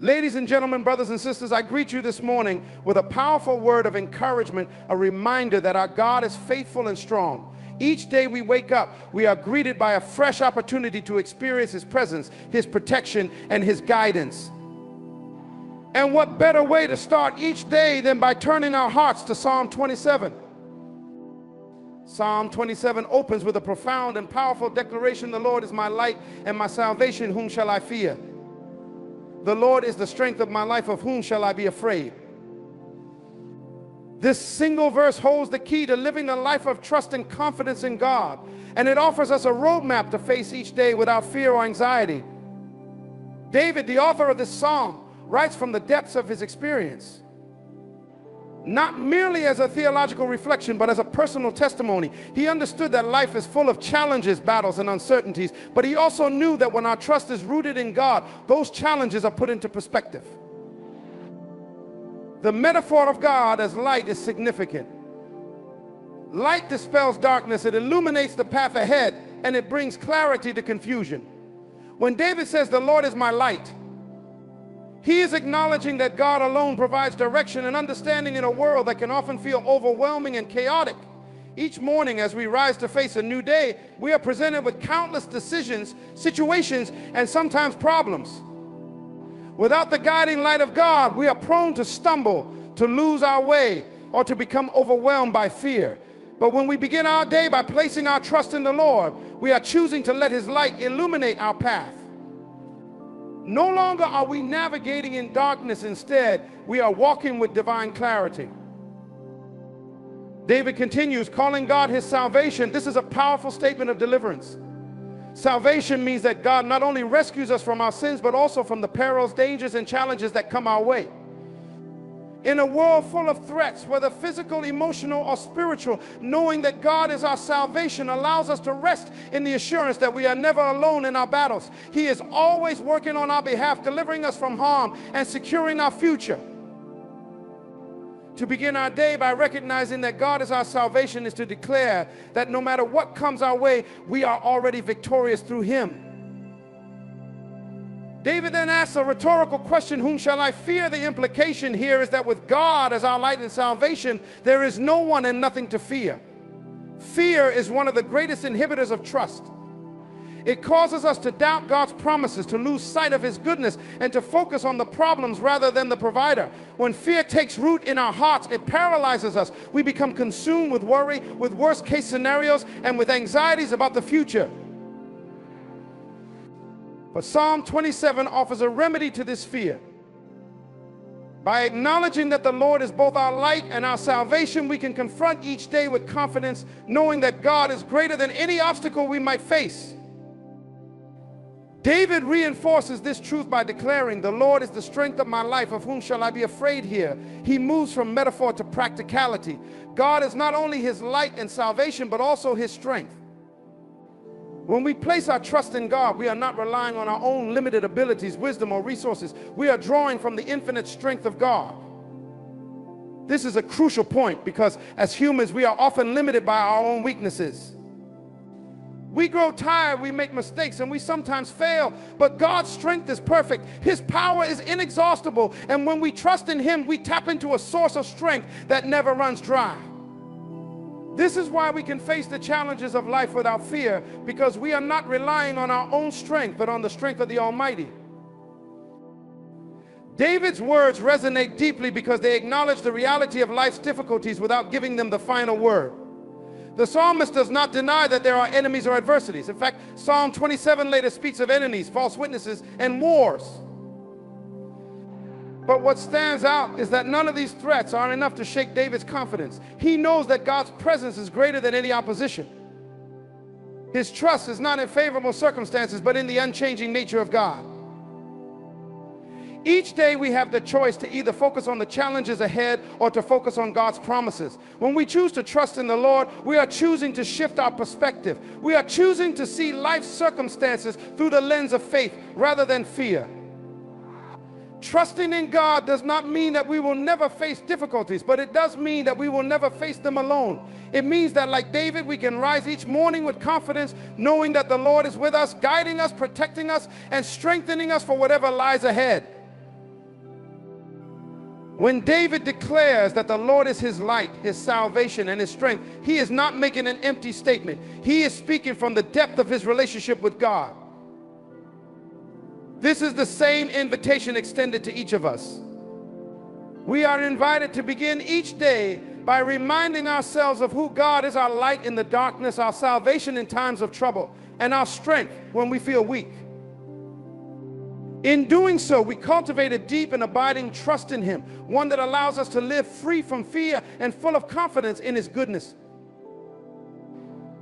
Ladies and gentlemen, brothers and sisters, I greet you this morning with a powerful word of encouragement, a reminder that our God is faithful and strong. Each day we wake up, we are greeted by a fresh opportunity to experience His presence, His protection, and His guidance. And what better way to start each day than by turning our hearts to Psalm 27? Psalm 27 opens with a profound and powerful declaration: the Lord is my light and my salvation, whom shall I fear? The Lord is the strength of my life, of whom shall I be afraid? This single verse holds the key to living a life of trust and confidence in God, and it offers us a roadmap to face each day without fear or anxiety. David, the author of this psalm, writes from the depths of his experience, not merely as a theological reflection, but as a personal testimony. He understood that life is full of challenges, battles, and uncertainties, but he also knew that when our trust is rooted in God, those challenges are put into perspective. The metaphor of God as light is significant. Light dispels darkness, it illuminates the path ahead, and it brings clarity to confusion. When David says, "The Lord is my light," he is acknowledging that God alone provides direction and understanding in a world that can often feel overwhelming and chaotic. Each morning as we rise to face a new day, we are presented with countless decisions, situations, and sometimes problems. Without the guiding light of God, we are prone to stumble, to lose our way, or to become overwhelmed by fear. But when we begin our day by placing our trust in the Lord, we are choosing to let His light illuminate our path. No longer are we navigating in darkness. Instead, we are walking with divine clarity. David continues, calling God his salvation. This is a powerful statement of deliverance. Salvation means that God not only rescues us from our sins, but also from the perils, dangers, and challenges that come our way. In a world full of threats, whether physical, emotional, or spiritual, knowing that God is our salvation allows us to rest in the assurance that we are never alone in our battles. He is always working on our behalf, delivering us from harm and securing our future. To begin our day by recognizing that God is our salvation is to declare that no matter what comes our way, we are already victorious through Him. David then asks a rhetorical question: whom shall I fear? The implication here is that with God as our light and salvation, there is no one and nothing to fear. Fear is one of the greatest inhibitors of trust. It causes us to doubt God's promises, to lose sight of His goodness, and to focus on the problems rather than the provider. When fear takes root in our hearts, it paralyzes us. We become consumed with worry, with worst-case scenarios, and with anxieties about the future. But Psalm 27 offers a remedy to this fear. By acknowledging that the Lord is both our light and our salvation, we can confront each day with confidence, knowing that God is greater than any obstacle we might face. David reinforces this truth by declaring, "The Lord is the strength of my life, of whom shall I be afraid?" Here, he moves from metaphor to practicality. God is not only his light and salvation, but also his strength. When we place our trust in God, we are not relying on our own limited abilities, wisdom, or resources. We are drawing from the infinite strength of God. This is a crucial point because as humans, we are often limited by our own weaknesses. We grow tired, we make mistakes, and we sometimes fail, but God's strength is perfect. His power is inexhaustible, and when we trust in Him, we tap into a source of strength that never runs dry. This is why we can face the challenges of life without fear, because we are not relying on our own strength, but on the strength of the Almighty. David's words resonate deeply because they acknowledge the reality of life's difficulties without giving them the final word. The psalmist does not deny that there are enemies or adversities. In fact, Psalm 27 later speaks of enemies, false witnesses, and wars. But what stands out is that none of these threats are enough to shake David's confidence. He knows that God's presence is greater than any opposition. His trust is not in favorable circumstances, but in the unchanging nature of God. Each day we have the choice to either focus on the challenges ahead or to focus on God's promises. When we choose to trust in the Lord, we are choosing to shift our perspective. We are choosing to see life's circumstances through the lens of faith rather than fear. Trusting in God does not mean that we will never face difficulties, but it does mean that we will never face them alone. It means that, like David, we can rise each morning with confidence, knowing that the Lord is with us, guiding us, protecting us, and strengthening us for whatever lies ahead. When David declares that the Lord is his light, his salvation, and his strength, he is not making an empty statement. He is speaking from the depth of his relationship with God. This is the same invitation extended to each of us. We are invited to begin each day by reminding ourselves of who God is: our light in the darkness, our salvation in times of trouble, and our strength when we feel weak. In doing so, we cultivate a deep and abiding trust in Him, one that allows us to live free from fear and full of confidence in His goodness.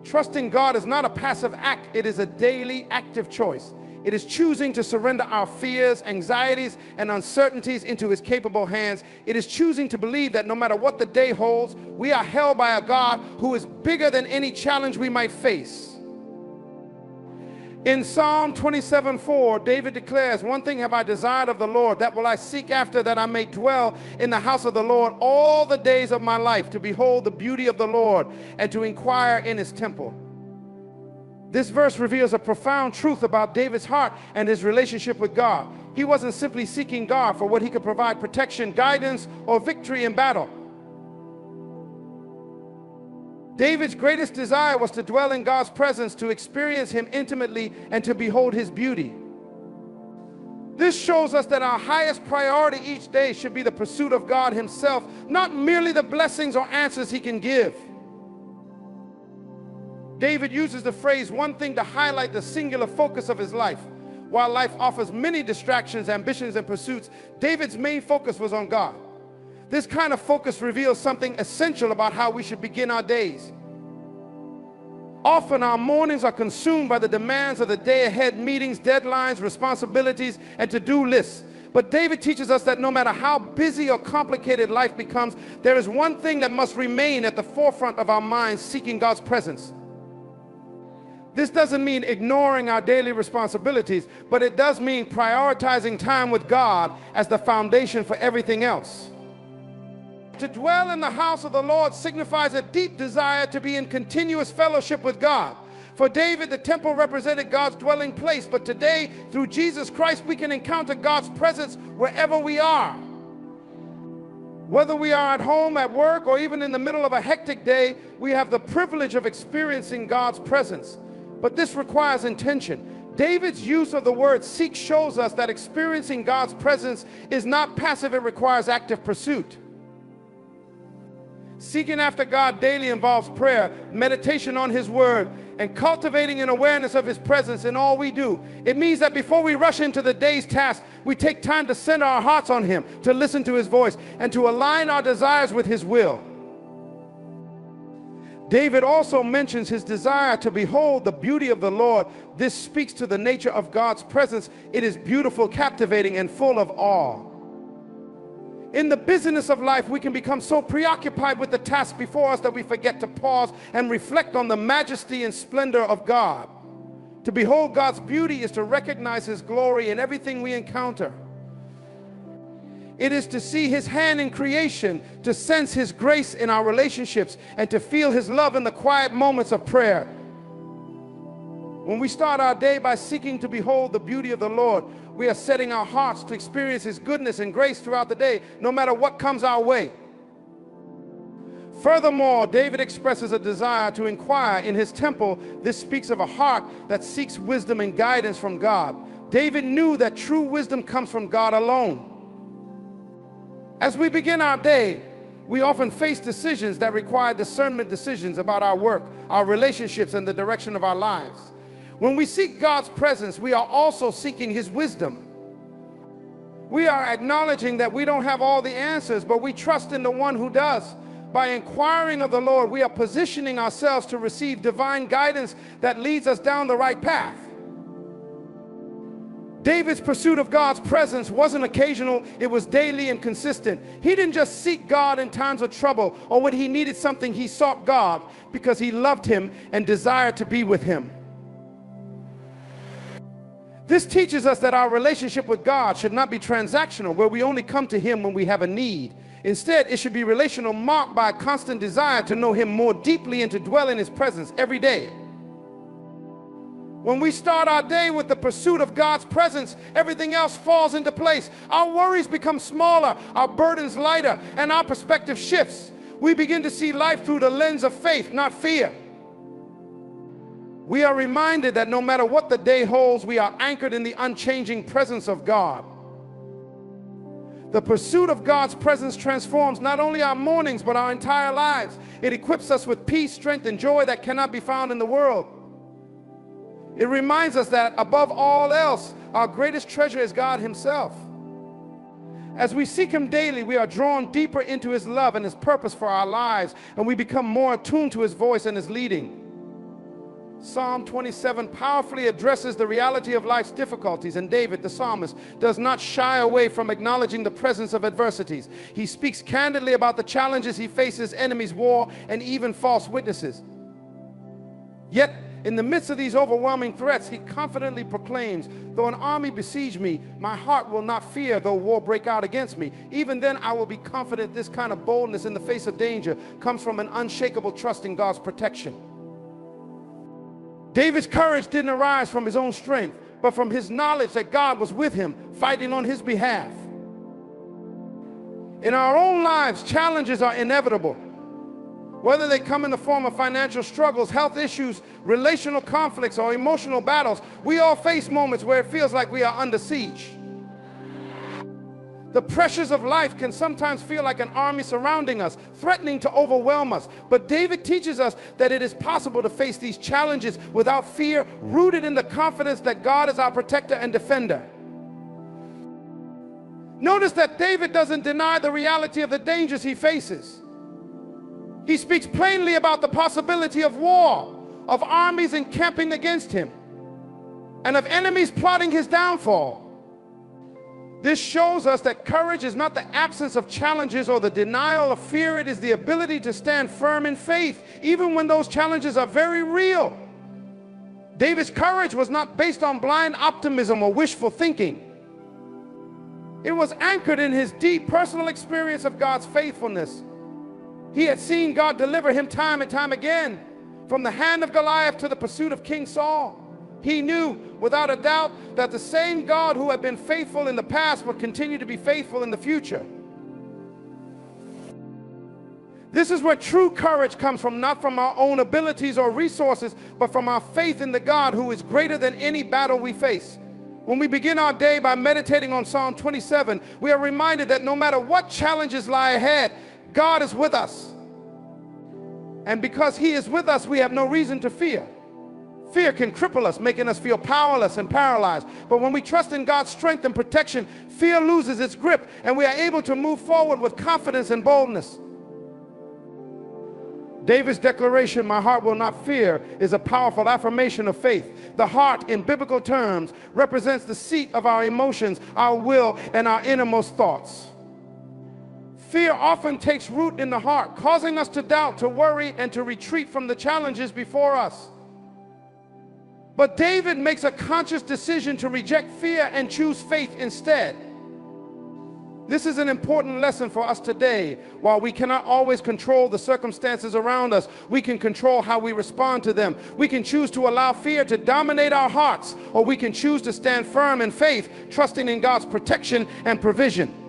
Trusting God is not a passive act, it is a daily active choice. It is choosing to surrender our fears, anxieties, and uncertainties into His capable hands. It is choosing to believe that no matter what the day holds, we are held by a God who is bigger than any challenge we might face. In Psalm 27:4, David declares, "One thing have I desired of the Lord, that will I seek after, that I may dwell in the house of the Lord all the days of my life, to behold the beauty of the Lord and to inquire in His temple." This verse reveals a profound truth about David's heart and his relationship with God. He wasn't simply seeking God for what He could provide: protection, guidance, or victory in battle. David's greatest desire was to dwell in God's presence, to experience Him intimately, and to behold His beauty. This shows us that our highest priority each day should be the pursuit of God Himself, not merely the blessings or answers He can give. David uses the phrase "one thing" to highlight the singular focus of his life. While life offers many distractions, ambitions, and pursuits, David's main focus was on God. This kind of focus reveals something essential about how we should begin our days. Often our mornings are consumed by the demands of the day ahead: meetings, deadlines, responsibilities, and to-do lists. But David teaches us that no matter how busy or complicated life becomes, there is one thing that must remain at the forefront of our minds: seeking God's presence. This doesn't mean ignoring our daily responsibilities, but it does mean prioritizing time with God as the foundation for everything else. To dwell in the house of the Lord signifies a deep desire to be in continuous fellowship with God. For David, the temple represented God's dwelling place, but today, through Jesus Christ, we can encounter God's presence wherever we are. Whether we are at home, at work, or even in the middle of a hectic day, we have the privilege of experiencing God's presence. But this requires intention. David's use of the word "seek" shows us that experiencing God's presence is not passive, it requires active pursuit. Seeking after God daily involves prayer, meditation on His word, and cultivating an awareness of His presence in all we do. It means that before we rush into the day's task, we take time to center our hearts on Him, to listen to His voice, and to align our desires with His will. David also mentions his desire to behold the beauty of the Lord. This speaks to the nature of God's presence. It is beautiful, captivating, and full of awe. In the busyness of life, we can become so preoccupied with the task before us that we forget to pause and reflect on the majesty and splendor of God. To behold God's beauty is to recognize His glory in everything we encounter. It is to see His hand in creation, to sense His grace in our relationships, and to feel His love in the quiet moments of prayer. When we start our day by seeking to behold the beauty of the Lord, we are setting our hearts to experience His goodness and grace throughout the day, no matter what comes our way. Furthermore, David expresses a desire to inquire in His temple. This speaks of a heart that seeks wisdom and guidance from God. David knew that true wisdom comes from God alone. As we begin our day, we often face decisions that require discernment decisions about our work, our relationships, and the direction of our lives. When we seek God's presence, we are also seeking His wisdom. We are acknowledging that we don't have all the answers, but we trust in the one who does. By inquiring of the Lord, we are positioning ourselves to receive divine guidance that leads us down the right path. David's pursuit of God's presence wasn't occasional, it was daily and consistent. He didn't just seek God in times of trouble or when he needed something. He sought God because he loved Him and desired to be with Him. This teaches us that our relationship with God should not be transactional, where we only come to Him when we have a need. Instead, it should be relational, marked by a constant desire to know Him more deeply and to dwell in His presence every day. When we start our day with the pursuit of God's presence, everything else falls into place. Our worries become smaller, our burdens lighter, and our perspective shifts. We begin to see life through the lens of faith, not fear. We are reminded that no matter what the day holds, we are anchored in the unchanging presence of God. The pursuit of God's presence transforms not only our mornings, but our entire lives. It equips us with peace, strength, and joy that cannot be found in the world. It reminds us that above all else, our greatest treasure is God Himself. As we seek Him daily, we are drawn deeper into His love and His purpose for our lives, and we become more attuned to His voice and His leading. Psalm 27 powerfully addresses the reality of life's difficulties, and David, the psalmist, does not shy away from acknowledging the presence of adversities. He speaks candidly about the challenges he faces, enemies, war, and even false witnesses. Yet, in the midst of these overwhelming threats, he confidently proclaims, though an army besiege me, my heart will not fear, though war break out against me. Even then I will be confident. This kind of boldness in the face of danger comes from an unshakable trust in God's protection. David's courage didn't arise from his own strength, but from his knowledge that God was with him, fighting on his behalf. In our own lives, challenges are inevitable. Whether they come in the form of financial struggles, health issues, relational conflicts, or emotional battles, we all face moments where it feels like we are under siege. The pressures of life can sometimes feel like an army surrounding us, threatening to overwhelm us. But David teaches us that it is possible to face these challenges without fear, rooted in the confidence that God is our protector and defender. Notice that David doesn't deny the reality of the dangers he faces. He speaks plainly about the possibility of war, of armies encamping against him, and of enemies plotting his downfall. This shows us that courage is not the absence of challenges or the denial of fear. It is the ability to stand firm in faith, even when those challenges are very real. David's courage was not based on blind optimism or wishful thinking. It was anchored in his deep personal experience of God's faithfulness. He had seen God deliver him time and time again, from the hand of Goliath to the pursuit of King Saul. He knew without a doubt that the same God who had been faithful in the past would continue to be faithful in the future. This is where true courage comes from, not from our own abilities or resources, but from our faith in the God who is greater than any battle we face. When we begin our day by meditating on Psalm 27, we are reminded that no matter what challenges lie ahead, God is with us. And because He is with us, we have no reason to fear. Fear can cripple us, making us feel powerless and paralyzed. But when we trust in God's strength and protection, fear loses its grip, and we are able to move forward with confidence and boldness. David's declaration, "My heart will not fear," is a powerful affirmation of faith. The heart, in biblical terms, represents the seat of our emotions, our will, and our innermost thoughts. Fear often takes root in the heart, causing us to doubt, to worry, and to retreat from the challenges before us. But David makes a conscious decision to reject fear and choose faith instead. This is an important lesson for us today. While we cannot always control the circumstances around us, we can control how we respond to them. We can choose to allow fear to dominate our hearts, or we can choose to stand firm in faith, trusting in God's protection and provision.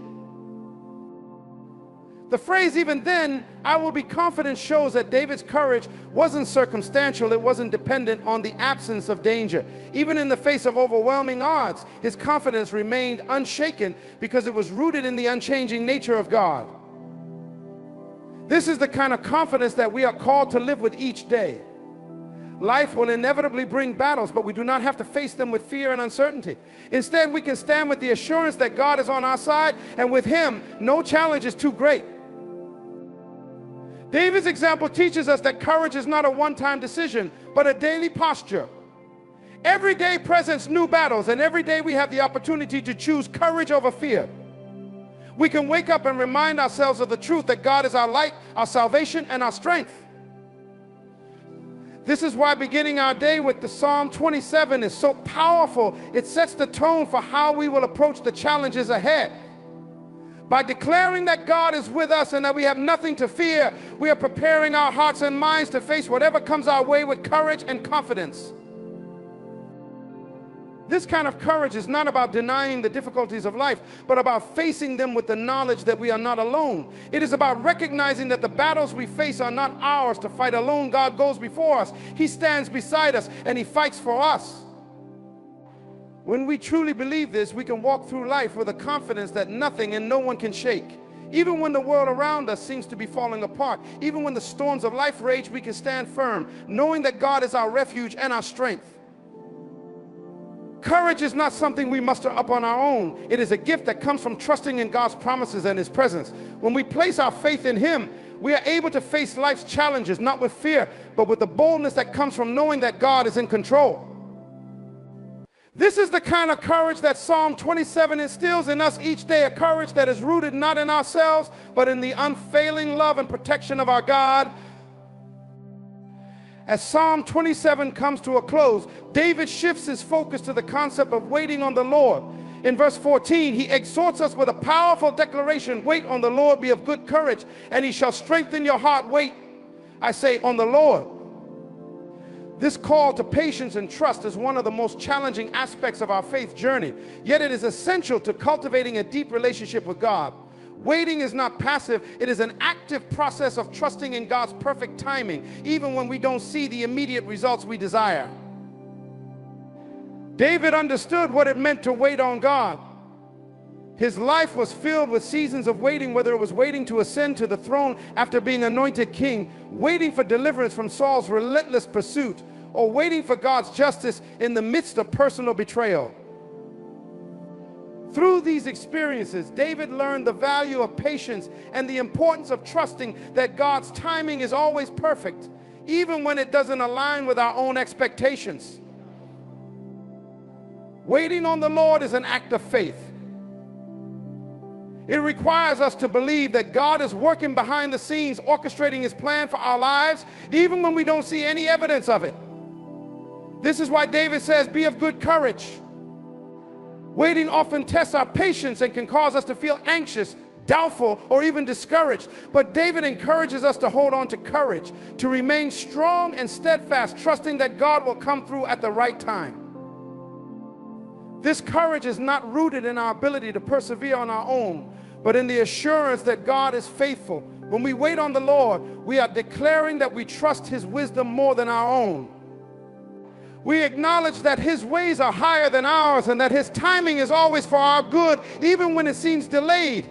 The phrase, "even then, I will be confident," shows that David's courage wasn't circumstantial. It wasn't dependent on the absence of danger. Even in the face of overwhelming odds, his confidence remained unshaken because it was rooted in the unchanging nature of God. This is the kind of confidence that we are called to live with each day. Life will inevitably bring battles, but we do not have to face them with fear and uncertainty. Instead, we can stand with the assurance that God is on our side, and with Him, no challenge is too great. David's example teaches us that courage is not a one-time decision, but a daily posture. Every day presents new battles, and every day we have the opportunity to choose courage over fear. We can wake up and remind ourselves of the truth that God is our light, our salvation, and our strength. This is why beginning our day with the Psalm 27 is so powerful. It sets the tone for how we will approach the challenges ahead. By declaring that God is with us and that we have nothing to fear, we are preparing our hearts and minds to face whatever comes our way with courage and confidence. This kind of courage is not about denying the difficulties of life, but about facing them with the knowledge that we are not alone. It is about recognizing that the battles we face are not ours to fight alone. God goes before us. He stands beside us, and He fights for us. When we truly believe this, we can walk through life with a confidence that nothing and no one can shake. Even when the world around us seems to be falling apart, even when the storms of life rage, we can stand firm, knowing that God is our refuge and our strength. Courage is not something we muster up on our own. It is a gift that comes from trusting in God's promises and His presence. When we place our faith in Him, we are able to face life's challenges, not with fear, but with the boldness that comes from knowing that God is in control. This is the kind of courage that Psalm 27 instills in us each day, a courage that is rooted not in ourselves, but in the unfailing love and protection of our God. As Psalm 27 comes to a close, David shifts his focus to the concept of waiting on the Lord. In verse 14, he exhorts us with a powerful declaration, "Wait on the Lord, be of good courage, and He shall strengthen your heart." Wait, I say, on the Lord. This call to patience and trust is one of the most challenging aspects of our faith journey, yet it is essential to cultivating a deep relationship with God. Waiting is not passive, it is an active process of trusting in God's perfect timing, even when we don't see the immediate results we desire. David understood what it meant to wait on God. His life was filled with seasons of waiting, whether it was waiting to ascend to the throne after being anointed king, waiting for deliverance from Saul's relentless pursuit, or waiting for God's justice in the midst of personal betrayal. Through these experiences, David learned the value of patience and the importance of trusting that God's timing is always perfect, even when it doesn't align with our own expectations. Waiting on the Lord is an act of faith. It requires us to believe that God is working behind the scenes, orchestrating His plan for our lives, even when we don't see any evidence of it. This is why David says, "Be of good courage." Waiting often tests our patience and can cause us to feel anxious, doubtful, or even discouraged. But David encourages us to hold on to courage, to remain strong and steadfast, trusting that God will come through at the right time. This courage is not rooted in our ability to persevere on our own, but in the assurance that God is faithful. When we wait on the Lord, we are declaring that we trust His wisdom more than our own. We acknowledge that His ways are higher than ours and that His timing is always for our good, even when it seems delayed.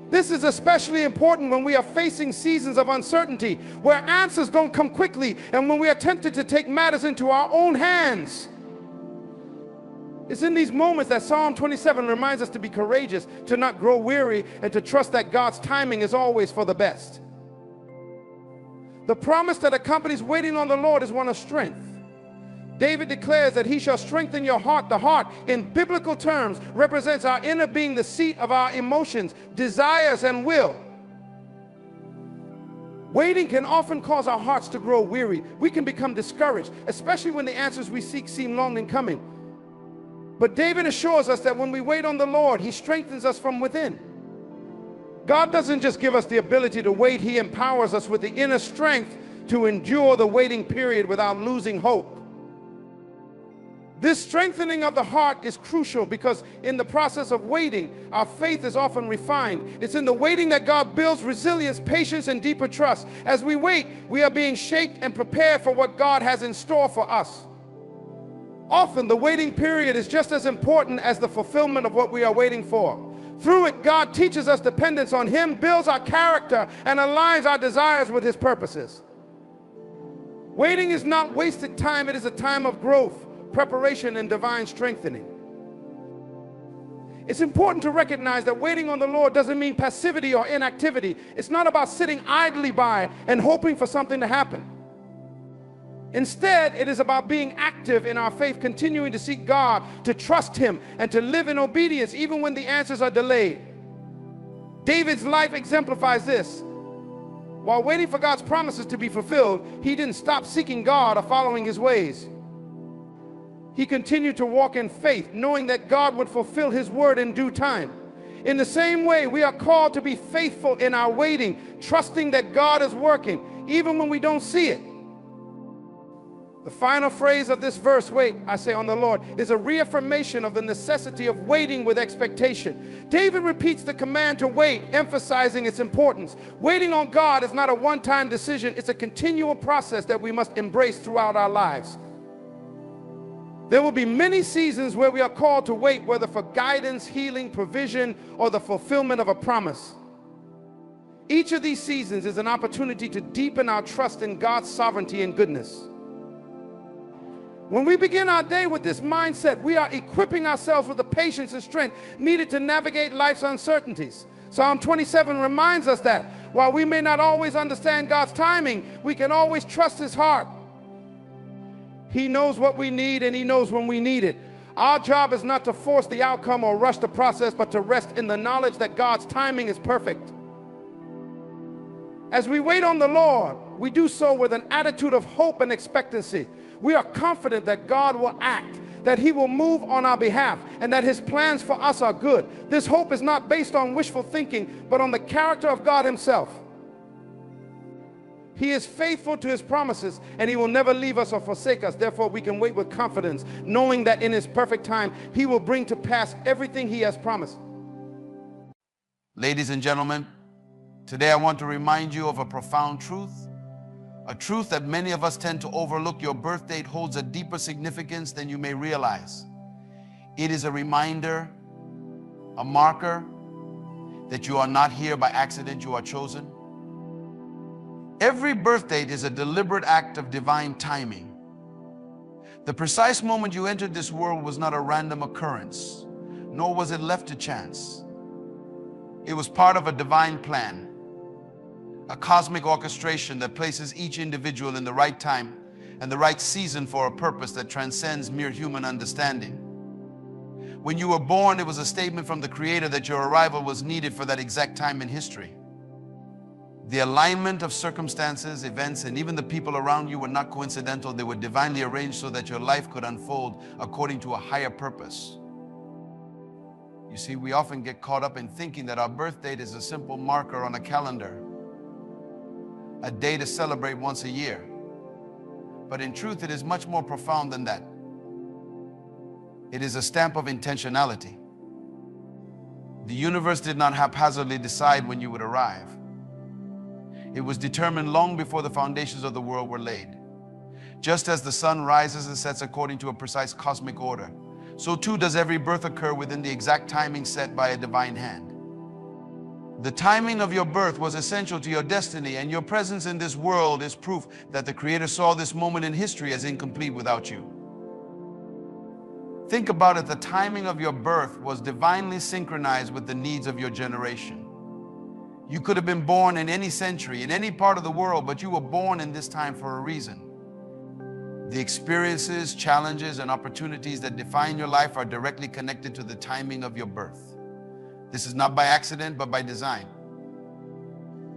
This is especially important when we are facing seasons of uncertainty, where answers don't come quickly, and when we are tempted to take matters into our own hands. It's in these moments that Psalm 27 reminds us to be courageous, to not grow weary, and to trust that God's timing is always for the best. The promise that accompanies waiting on the Lord is one of strength. David declares that He shall strengthen your heart. The heart, in biblical terms, represents our inner being, the seat of our emotions, desires, and will. Waiting can often cause our hearts to grow weary. We can become discouraged, especially when the answers we seek seem long in coming. But David assures us that when we wait on the Lord, He strengthens us from within. God doesn't just give us the ability to wait, He empowers us with the inner strength to endure the waiting period without losing hope. This strengthening of the heart is crucial because in the process of waiting, our faith is often refined. It's in the waiting that God builds resilience, patience, and deeper trust. As we wait, we are being shaped and prepared for what God has in store for us. Often, the waiting period is just as important as the fulfillment of what we are waiting for. Through it, God teaches us dependence on Him, builds our character, and aligns our desires with His purposes. Waiting is not wasted time, it is a time of growth, preparation, and divine strengthening. It's important to recognize that waiting on the Lord doesn't mean passivity or inactivity. It's not about sitting idly by and hoping for something to happen. Instead, it is about being active in our faith, continuing to seek God, to trust Him, and to live in obedience even when the answers are delayed. David's life exemplifies this. While waiting for God's promises to be fulfilled, he didn't stop seeking God or following His ways. He continued to walk in faith, knowing that God would fulfill His word in due time. In the same way, we are called to be faithful in our waiting, trusting that God is working, even when we don't see it. The final phrase of this verse, wait, I say on the Lord, is a reaffirmation of the necessity of waiting with expectation. David repeats the command to wait, emphasizing its importance. Waiting on God is not a one-time decision. It's a continual process that we must embrace throughout our lives. There will be many seasons where we are called to wait, whether for guidance, healing, provision, or the fulfillment of a promise. Each of these seasons is an opportunity to deepen our trust in God's sovereignty and goodness. When we begin our day with this mindset, we are equipping ourselves with the patience and strength needed to navigate life's uncertainties. Psalm 27 reminds us that while we may not always understand God's timing, we can always trust His heart. He knows what we need, and He knows when we need it. Our job is not to force the outcome or rush the process, but to rest in the knowledge that God's timing is perfect. As we wait on the Lord, we do so with an attitude of hope and expectancy. We are confident that God will act, that He will move on our behalf, and that His plans for us are good. This hope is not based on wishful thinking, but on the character of God Himself. He is faithful to His promises, and He will never leave us or forsake us. Therefore, we can wait with confidence, knowing that in His perfect time, He will bring to pass everything He has promised. Ladies and gentlemen, today I want to remind you of a profound truth. A truth that many of us tend to overlook. Your birth date holds a deeper significance than you may realize. It is a reminder, a marker that you are not here by accident, you are chosen. Every birth date is a deliberate act of divine timing. The precise moment you entered this world was not a random occurrence, nor was it left to chance. It was part of a divine plan. A cosmic orchestration that places each individual in the right time and the right season for a purpose that transcends mere human understanding. When you were born, it was a statement from the Creator that your arrival was needed for that exact time in history. The alignment of circumstances, events, and even the people around you were not coincidental. They were divinely arranged so that your life could unfold according to a higher purpose. You see, we often get caught up in thinking that our birth date is a simple marker on a calendar, a day to celebrate once a year. But in truth, it is much more profound than that. It is a stamp of intentionality. The universe did not haphazardly decide when you would arrive. It was determined long before the foundations of the world were laid. Just as the sun rises and sets according to a precise cosmic order, so too does every birth occur within the exact timing set by a divine hand. The timing of your birth was essential to your destiny, and your presence in this world is proof that the Creator saw this moment in history as incomplete without you. Think about it. The timing of your birth was divinely synchronized with the needs of your generation. You could have been born in any century, in any part of the world, but you were born in this time for a reason. The experiences, challenges, and opportunities that define your life are directly connected to the timing of your birth. This is not by accident, but by design.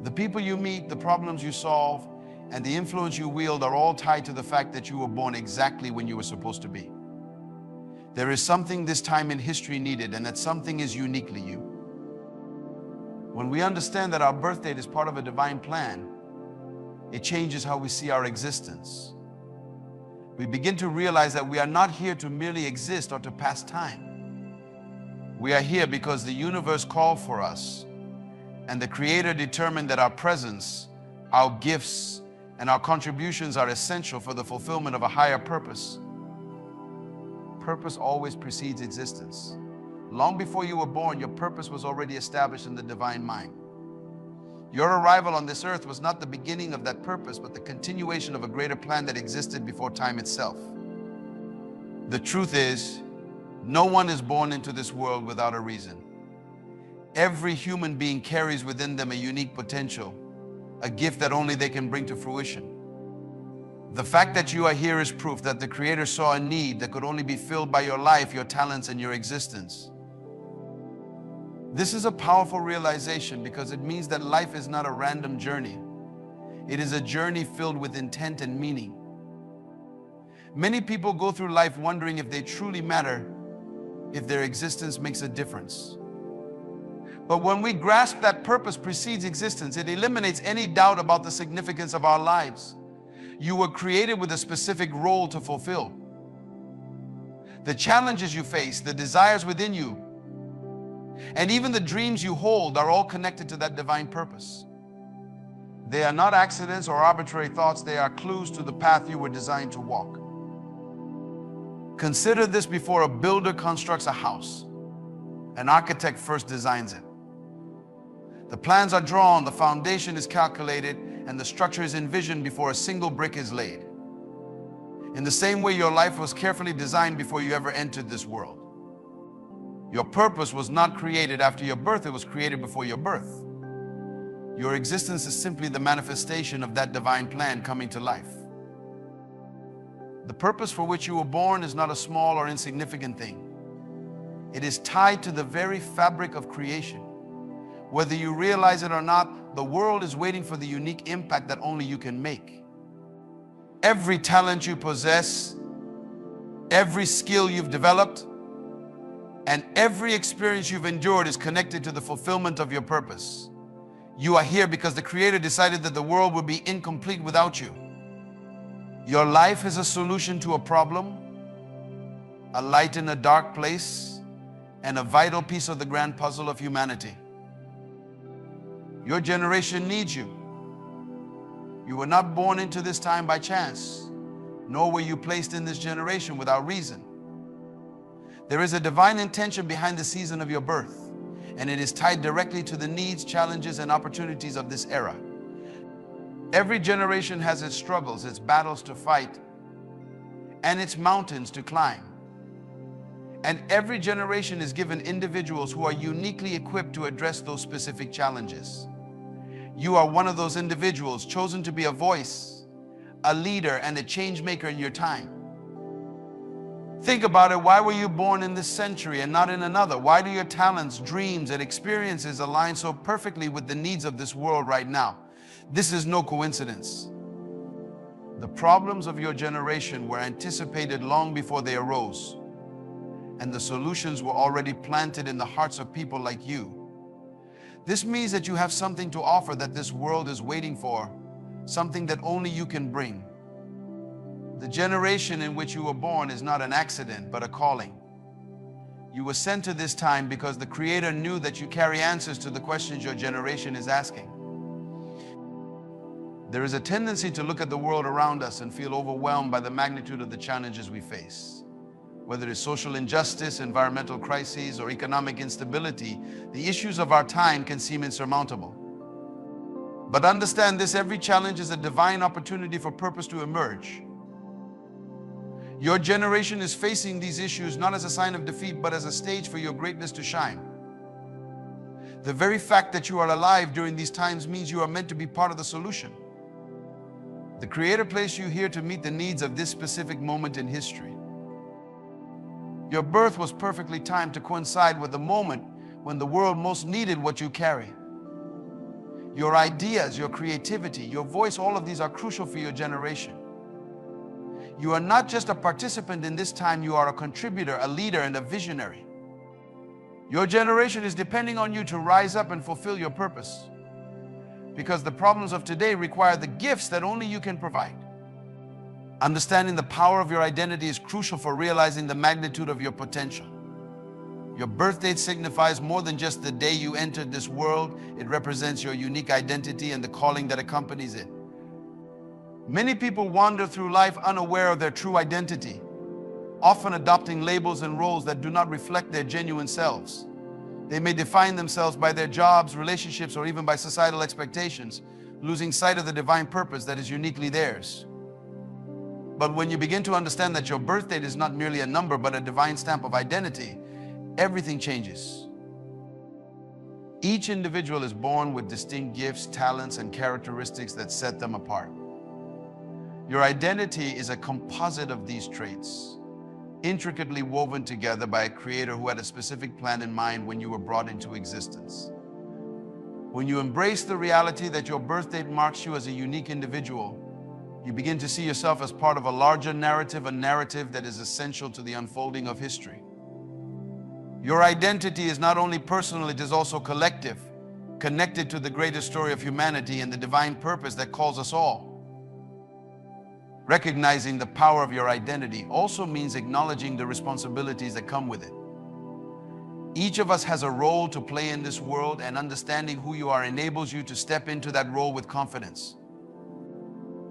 The people you meet, the problems you solve, and the influence you wield are all tied to the fact that you were born exactly when you were supposed to be. There is something this time in history needed, and that something is uniquely you. When we understand that our birth date is part of a divine plan, it changes how we see our existence. We begin to realize that we are not here to merely exist or to pass time. We are here because the universe called for us, and the Creator determined that our presence, our gifts, and our contributions are essential for the fulfillment of a higher purpose. Purpose always precedes existence. Long before you were born, your purpose was already established in the divine mind. Your arrival on this earth was not the beginning of that purpose, but the continuation of a greater plan that existed before time itself. The truth is, no one is born into this world without a reason. Every human being carries within them a unique potential, a gift that only they can bring to fruition. The fact that you are here is proof that the Creator saw a need that could only be filled by your life, your talents, and your existence. This is a powerful realization because it means that life is not a random journey. It is a journey filled with intent and meaning. Many people go through life wondering if they truly matter, if their existence makes a difference. But when we grasp that purpose precedes existence, it eliminates any doubt about the significance of our lives. You were created with a specific role to fulfill. The challenges you face, the desires within you, and even the dreams you hold are all connected to that divine purpose. They are not accidents or arbitrary thoughts. They are clues to the path you were designed to walk. Consider this before a builder constructs a house. An architect first designs it. The plans are drawn, the foundation is calculated, and the structure is envisioned before a single brick is laid. In the same way, your life was carefully designed before you ever entered this world. Your purpose was not created after your birth, it was created before your birth. Your existence is simply the manifestation of that divine plan coming to life. The purpose for which you were born is not a small or insignificant thing. It is tied to the very fabric of creation. Whether you realize it or not, the world is waiting for the unique impact that only you can make. Every talent you possess, every skill you've developed, and every experience you've endured is connected to the fulfillment of your purpose. You are here because the Creator decided that the world would be incomplete without you. Your life is a solution to a problem, a light in a dark place, and a vital piece of the grand puzzle of humanity. Your generation needs you. You were not born into this time by chance, nor were you placed in this generation without reason. There is a divine intention behind the season of your birth, and it is tied directly to the needs, challenges, and opportunities of this era. Every generation has its struggles, its battles to fight, and its mountains to climb. And every generation is given individuals who are uniquely equipped to address those specific challenges. You are one of those individuals chosen to be a voice, a leader, and a change maker in your time. Think about it. Why were you born in this century and not in another? Why do your talents, dreams, and experiences align so perfectly with the needs of this world right now? This is no coincidence. The problems of your generation were anticipated long before they arose, and the solutions were already planted in the hearts of people like you. This means that you have something to offer that this world is waiting for, something that only you can bring. The generation in which you were born is not an accident, but a calling. You were sent to this time because the Creator knew that you carry answers to the questions your generation is asking. There is a tendency to look at the world around us and feel overwhelmed by the magnitude of the challenges we face. Whether it's social injustice, environmental crises, or economic instability, the issues of our time can seem insurmountable. But understand this: every challenge is a divine opportunity for purpose to emerge. Your generation is facing these issues not as a sign of defeat, but as a stage for your greatness to shine. The very fact that you are alive during these times means you are meant to be part of the solution. The Creator placed you here to meet the needs of this specific moment in history. Your birth was perfectly timed to coincide with the moment when the world most needed what you carry. Your ideas, your creativity, your voice, all of these are crucial for your generation. You are not just a participant in this time, you are a contributor, a leader, and a visionary. Your generation is depending on you to rise up and fulfill your purpose, because the problems of today require the gifts that only you can provide. Understanding the power of your identity is crucial for realizing the magnitude of your potential. Your birth date signifies more than just the day you entered this world. It represents your unique identity and the calling that accompanies it. Many people wander through life unaware of their true identity, often adopting labels and roles that do not reflect their genuine selves. They may define themselves by their jobs, relationships, or even by societal expectations, losing sight of the divine purpose that is uniquely theirs. But when you begin to understand that your birth date is not merely a number, but a divine stamp of identity, everything changes. Each individual is born with distinct gifts, talents, and characteristics that set them apart. Your identity is a composite of these traits, intricately woven together by a Creator who had a specific plan in mind when you were brought into existence. When you embrace the reality that your birth date marks you as a unique individual, you begin to see yourself as part of a larger narrative, a narrative that is essential to the unfolding of history. Your identity is not only personal, it is also collective, connected to the greater story of humanity and the divine purpose that calls us all. Recognizing the power of your identity also means acknowledging the responsibilities that come with it. Each of us has a role to play in this world, and understanding who you are enables you to step into that role with confidence.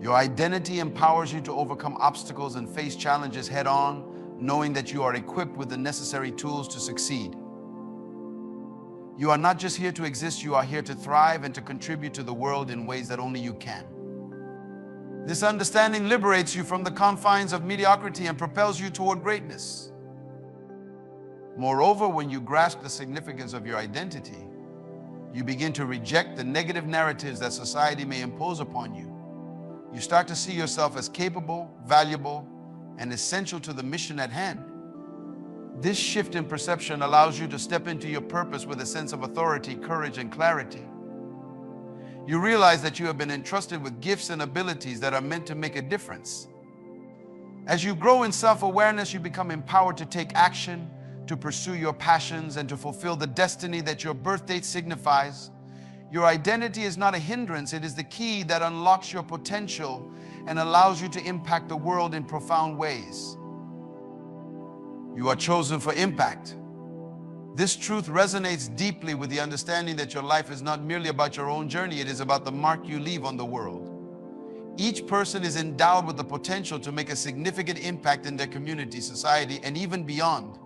Your identity empowers you to overcome obstacles and face challenges head-on, knowing that you are equipped with the necessary tools to succeed. You are not just here to exist, you are here to thrive and to contribute to the world in ways that only you can. This understanding liberates you from the confines of mediocrity and propels you toward greatness. Moreover, when you grasp the significance of your identity, you begin to reject the negative narratives that society may impose upon you. You start to see yourself as capable, valuable, and essential to the mission at hand. This shift in perception allows you to step into your purpose with a sense of authority, courage, and clarity. You realize that you have been entrusted with gifts and abilities that are meant to make a difference. As you grow in self-awareness, you become empowered to take action, to pursue your passions, and to fulfill the destiny that your birth date signifies. Your identity is not a hindrance, it is the key that unlocks your potential and allows you to impact the world in profound ways. You are chosen for impact. This truth resonates deeply with the understanding that your life is not merely about your own journey, it is about the mark you leave on the world. Each person is endowed with the potential to make a significant impact in their community, society, and even beyond.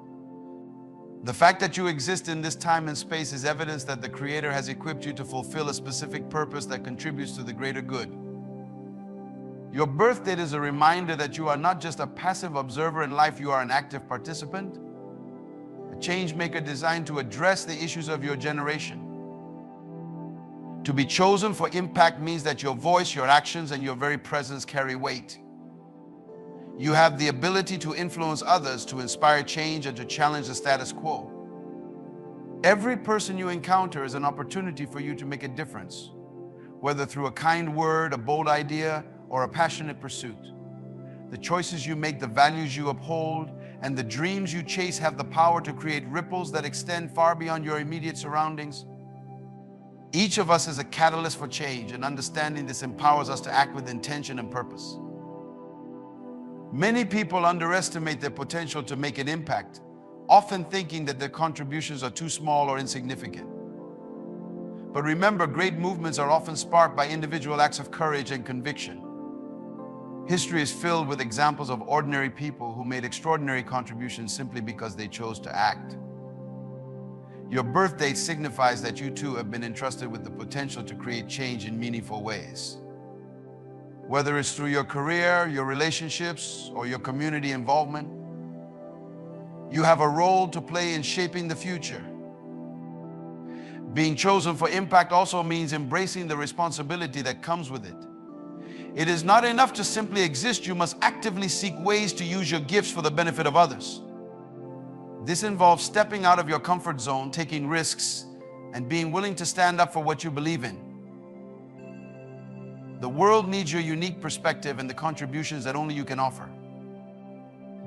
The fact that you exist in this time and space is evidence that the Creator has equipped you to fulfill a specific purpose that contributes to the greater good. Your birth date is a reminder that you are not just a passive observer in life, you are an active participant, a change maker designed to address the issues of your generation. To be chosen for impact means that your voice, your actions, and your very presence carry weight. You have the ability to influence others, to inspire change, and to challenge the status quo. Every person you encounter is an opportunity for you to make a difference, whether through a kind word, a bold idea, or a passionate pursuit. The choices you make, the values you uphold, and the dreams you chase have the power to create ripples that extend far beyond your immediate surroundings. Each of us is a catalyst for change, and understanding this empowers us to act with intention and purpose. Many people underestimate their potential to make an impact, often thinking that their contributions are too small or insignificant. But remember, great movements are often sparked by individual acts of courage and conviction. History is filled with examples of ordinary people who made extraordinary contributions simply because they chose to act. Your birth date signifies that you too have been entrusted with the potential to create change in meaningful ways. Whether it's through your career, your relationships, or your community involvement, you have a role to play in shaping the future. Being chosen for impact also means embracing the responsibility that comes with it. It is not enough to simply exist, you must actively seek ways to use your gifts for the benefit of others. This involves stepping out of your comfort zone, taking risks, and being willing to stand up for what you believe in. The world needs your unique perspective and the contributions that only you can offer.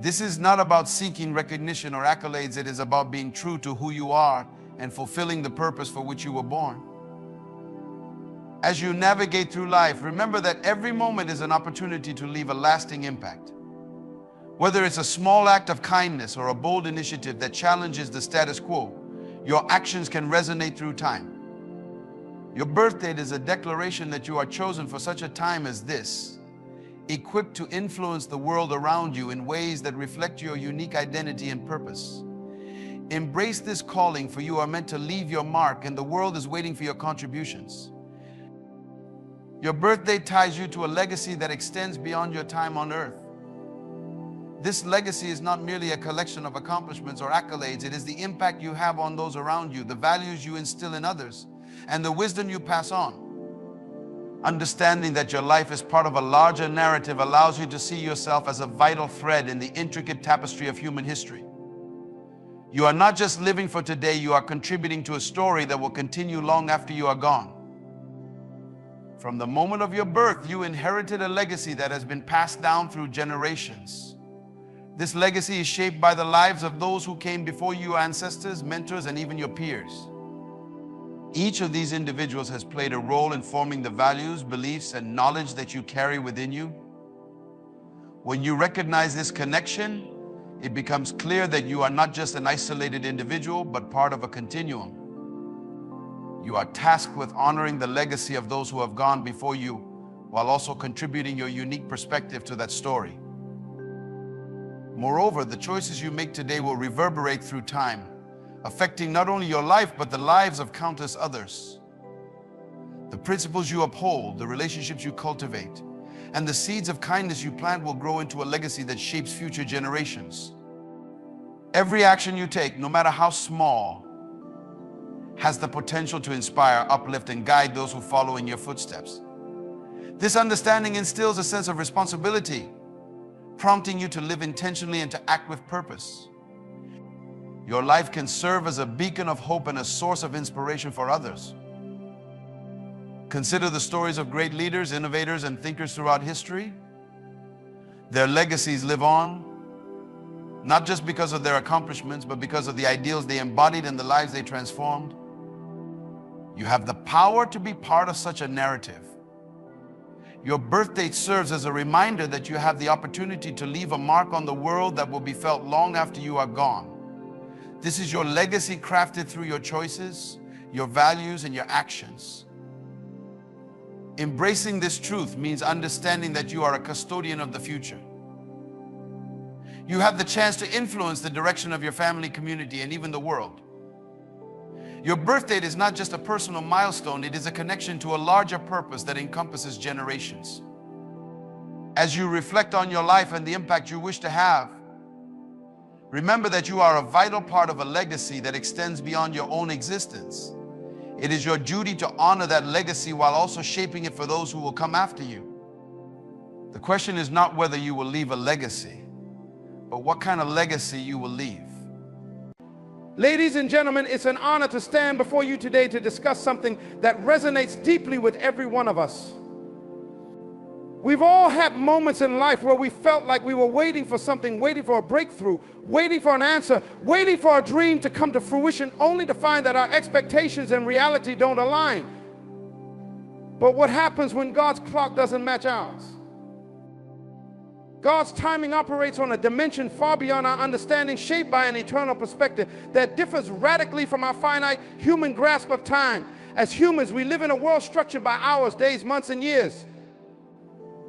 This is not about seeking recognition or accolades, it is about being true to who you are and fulfilling the purpose for which you were born. As you navigate through life, remember that every moment is an opportunity to leave a lasting impact. Whether it's a small act of kindness or a bold initiative that challenges the status quo, your actions can resonate through time. Your birth date is a declaration that you are chosen for such a time as this, equipped to influence the world around you in ways that reflect your unique identity and purpose. Embrace this calling, for you are meant to leave your mark, and the world is waiting for your contributions. Your birth date ties you to a legacy that extends beyond your time on earth. This legacy is not merely a collection of accomplishments or accolades, it is the impact you have on those around you, the values you instill in others, and the wisdom you pass on. Understanding that your life is part of a larger narrative allows you to see yourself as a vital thread in the intricate tapestry of human history. You are not just living for today, you are contributing to a story that will continue long after you are gone. From the moment of your birth, you inherited a legacy that has been passed down through generations. This legacy is shaped by the lives of those who came before you, your ancestors, mentors, and even your peers. Each of these individuals has played a role in forming the values, beliefs, and knowledge that you carry within you. When you recognize this connection, it becomes clear that you are not just an isolated individual, but part of a continuum. You are tasked with honoring the legacy of those who have gone before you, while also contributing your unique perspective to that story. Moreover, the choices you make today will reverberate through time, affecting not only your life, but the lives of countless others. The principles you uphold, the relationships you cultivate, and the seeds of kindness you plant will grow into a legacy that shapes future generations. Every action you take, no matter how small, has the potential to inspire, uplift, and guide those who follow in your footsteps. This understanding instills a sense of responsibility, prompting you to live intentionally and to act with purpose. Your life can serve as a beacon of hope and a source of inspiration for others. Consider the stories of great leaders, innovators, and thinkers throughout history. Their legacies live on, not just because of their accomplishments, but because of the ideals they embodied and the lives they transformed. You have the power to be part of such a narrative. Your birth date serves as a reminder that you have the opportunity to leave a mark on the world that will be felt long after you are gone. This is your legacy crafted through your choices, your values, and your actions. Embracing this truth means understanding that you are a custodian of the future. You have the chance to influence the direction of your family, community, and even the world. Your birth date is not just a personal milestone, it is a connection to a larger purpose that encompasses generations. As you reflect on your life and the impact you wish to have, remember that you are a vital part of a legacy that extends beyond your own existence. It is your duty to honor that legacy while also shaping it for those who will come after you. The question is not whether you will leave a legacy, but what kind of legacy you will leave. Ladies and gentlemen, it's an honor to stand before you today to discuss something that resonates deeply with every one of us. We've all had moments in life where we felt like we were waiting for something, waiting for a breakthrough, waiting for an answer, waiting for a dream to come to fruition, only to find that our expectations and reality don't align. But what happens when God's clock doesn't match ours? God's timing operates on a dimension far beyond our understanding, shaped by an eternal perspective that differs radically from our finite human grasp of time. As humans, we live in a world structured by hours, days, months, and years.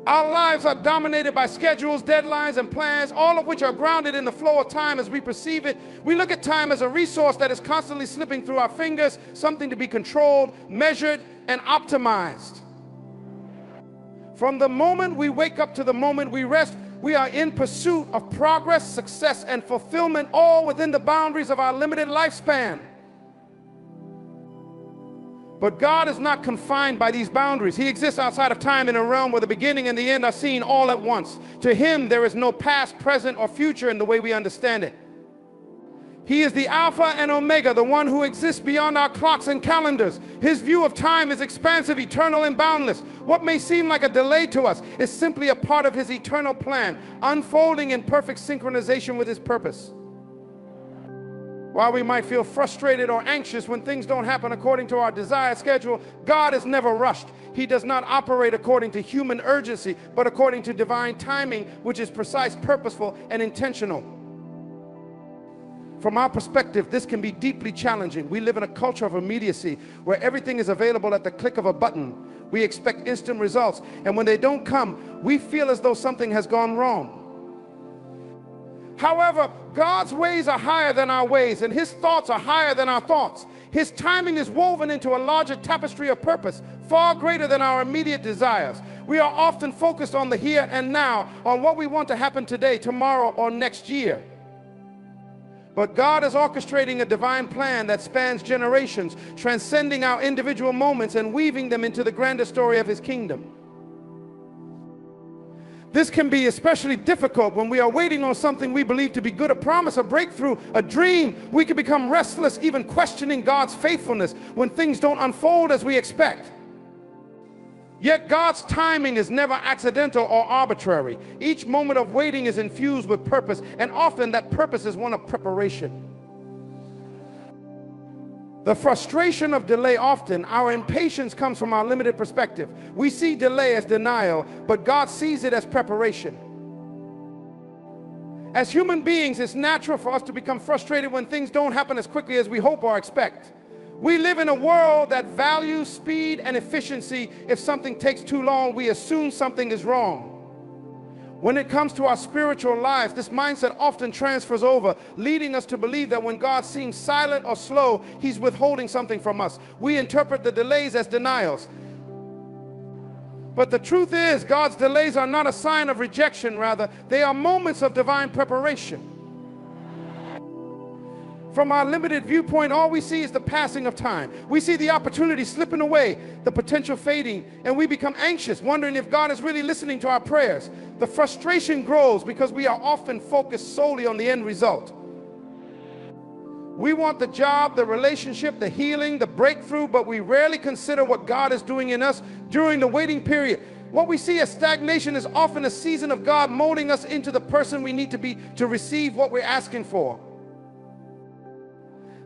Our lives are dominated by schedules, deadlines, and plans, all of which are grounded in the flow of time as we perceive it. We look at time as a resource that is constantly slipping through our fingers, something to be controlled, measured, and optimized. From the moment we wake up to the moment we rest, we are in pursuit of progress, success, and fulfillment, all within the boundaries of our limited lifespan. But God is not confined by these boundaries. He exists outside of time in a realm where the beginning and the end are seen all at once. To him, there is no past, present, or future in the way we understand it. He is the Alpha and Omega, the one who exists beyond our clocks and calendars. His view of time is expansive, eternal, and boundless. What may seem like a delay to us is simply a part of his eternal plan, unfolding in perfect synchronization with his purpose. While we might feel frustrated or anxious when things don't happen according to our desired schedule, God is never rushed. He does not operate according to human urgency, but according to divine timing, which is precise, purposeful, and intentional. From our perspective, this can be deeply challenging. We live in a culture of immediacy where everything is available at the click of a button. We expect instant results, and when they don't come, we feel as though something has gone wrong. However, God's ways are higher than our ways, and his thoughts are higher than our thoughts. His timing is woven into a larger tapestry of purpose, far greater than our immediate desires. We are often focused on the here and now, on what we want to happen today, tomorrow, or next year. But God is orchestrating a divine plan that spans generations, transcending our individual moments and weaving them into the grander story of his kingdom. This can be especially difficult when we are waiting on something we believe to be good, a promise, a breakthrough, a dream. We can become restless, even questioning God's faithfulness when things don't unfold as we expect. Yet God's timing is never accidental or arbitrary. Each moment of waiting is infused with purpose, and often that purpose is one of preparation. The frustration of delay, often our impatience, comes from our limited perspective. We see delay as denial, but God sees it as preparation. As human beings, it's natural for us to become frustrated when things don't happen as quickly as we hope or expect. We live in a world that values speed and efficiency. If something takes too long, we assume something is wrong. When it comes to our spiritual lives, this mindset often transfers over, leading us to believe that when God seems silent or slow, he's withholding something from us. We interpret the delays as denials. But the truth is, God's delays are not a sign of rejection. Rather, they are moments of divine preparation. From our limited viewpoint, all we see is the passing of time. We see the opportunity slipping away, the potential fading, and we become anxious, wondering if God is really listening to our prayers. The frustration grows because we are often focused solely on the end result. We want the job, the relationship, the healing, the breakthrough, but we rarely consider what God is doing in us during the waiting period. What we see as stagnation is often a season of God molding us into the person we need to be to receive what we're asking for.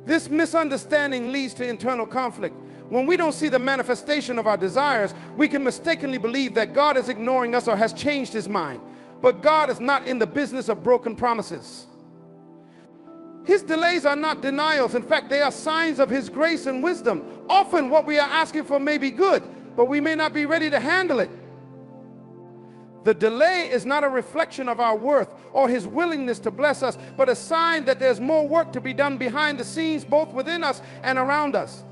This misunderstanding leads to internal conflict. When we don't see the manifestation of our desires, we can mistakenly believe that God is ignoring us or has changed his mind. But God is not in the business of broken promises. His delays are not denials. In fact, they are signs of his grace and wisdom. Often what we are asking for may be good, but we may not be ready to handle it. The delay is not a reflection of our worth or his willingness to bless us, but a sign that there's more work to be done behind the scenes, both within us and around us.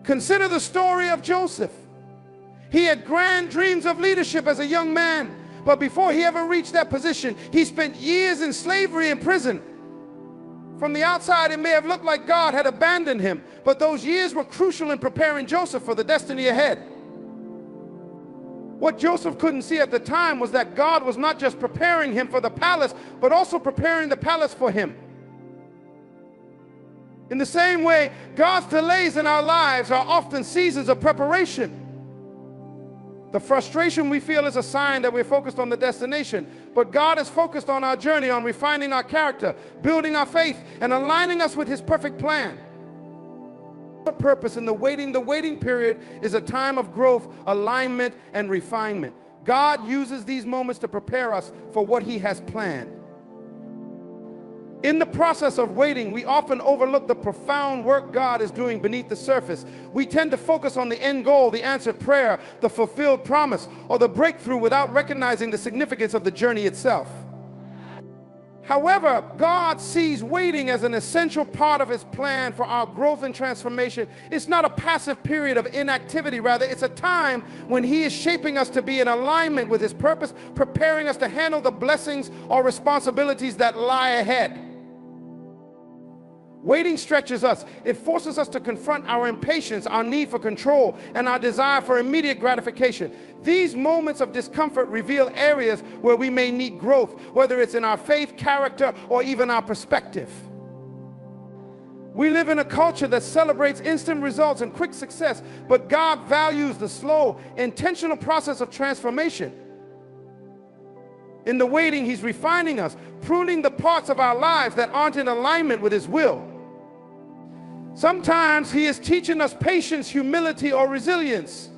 Consider the story of Joseph. He had grand dreams of leadership as a young man, but before he ever reached that position, he spent years in slavery and prison. From the outside, it may have looked like God had abandoned him, but those years were crucial in preparing Joseph for the destiny ahead. What Joseph couldn't see at the time was that God was not just preparing him for the palace, but also preparing the palace for him. In the same way, God's delays in our lives are often seasons of preparation. The frustration we feel is a sign that we're focused on the destination, but God is focused on our journey, on refining our character, building our faith, and aligning us with his perfect plan. The purpose in the waiting period is a time of growth, alignment, and refinement. God uses these moments to prepare us for what he has planned. In the process of waiting, we often overlook the profound work God is doing beneath the surface. We tend to focus on the end goal, the answered prayer, the fulfilled promise, or the breakthrough without recognizing the significance of the journey itself. However, God sees waiting as an essential part of his plan for our growth and transformation. It's not a passive period of inactivity. Rather, it's a time when he is shaping us to be in alignment with his purpose, preparing us to handle the blessings or responsibilities that lie ahead. Waiting stretches us. It forces us to confront our impatience, our need for control, and our desire for immediate gratification. These moments of discomfort reveal areas where we may need growth, whether it's in our faith, character, or even our perspective. We live in a culture that celebrates instant results and quick success, but God values the slow, intentional process of transformation. In the waiting, he's refining us, pruning the parts of our lives that aren't in alignment with his will. Sometimes he is teaching us patience, humility, or resilience.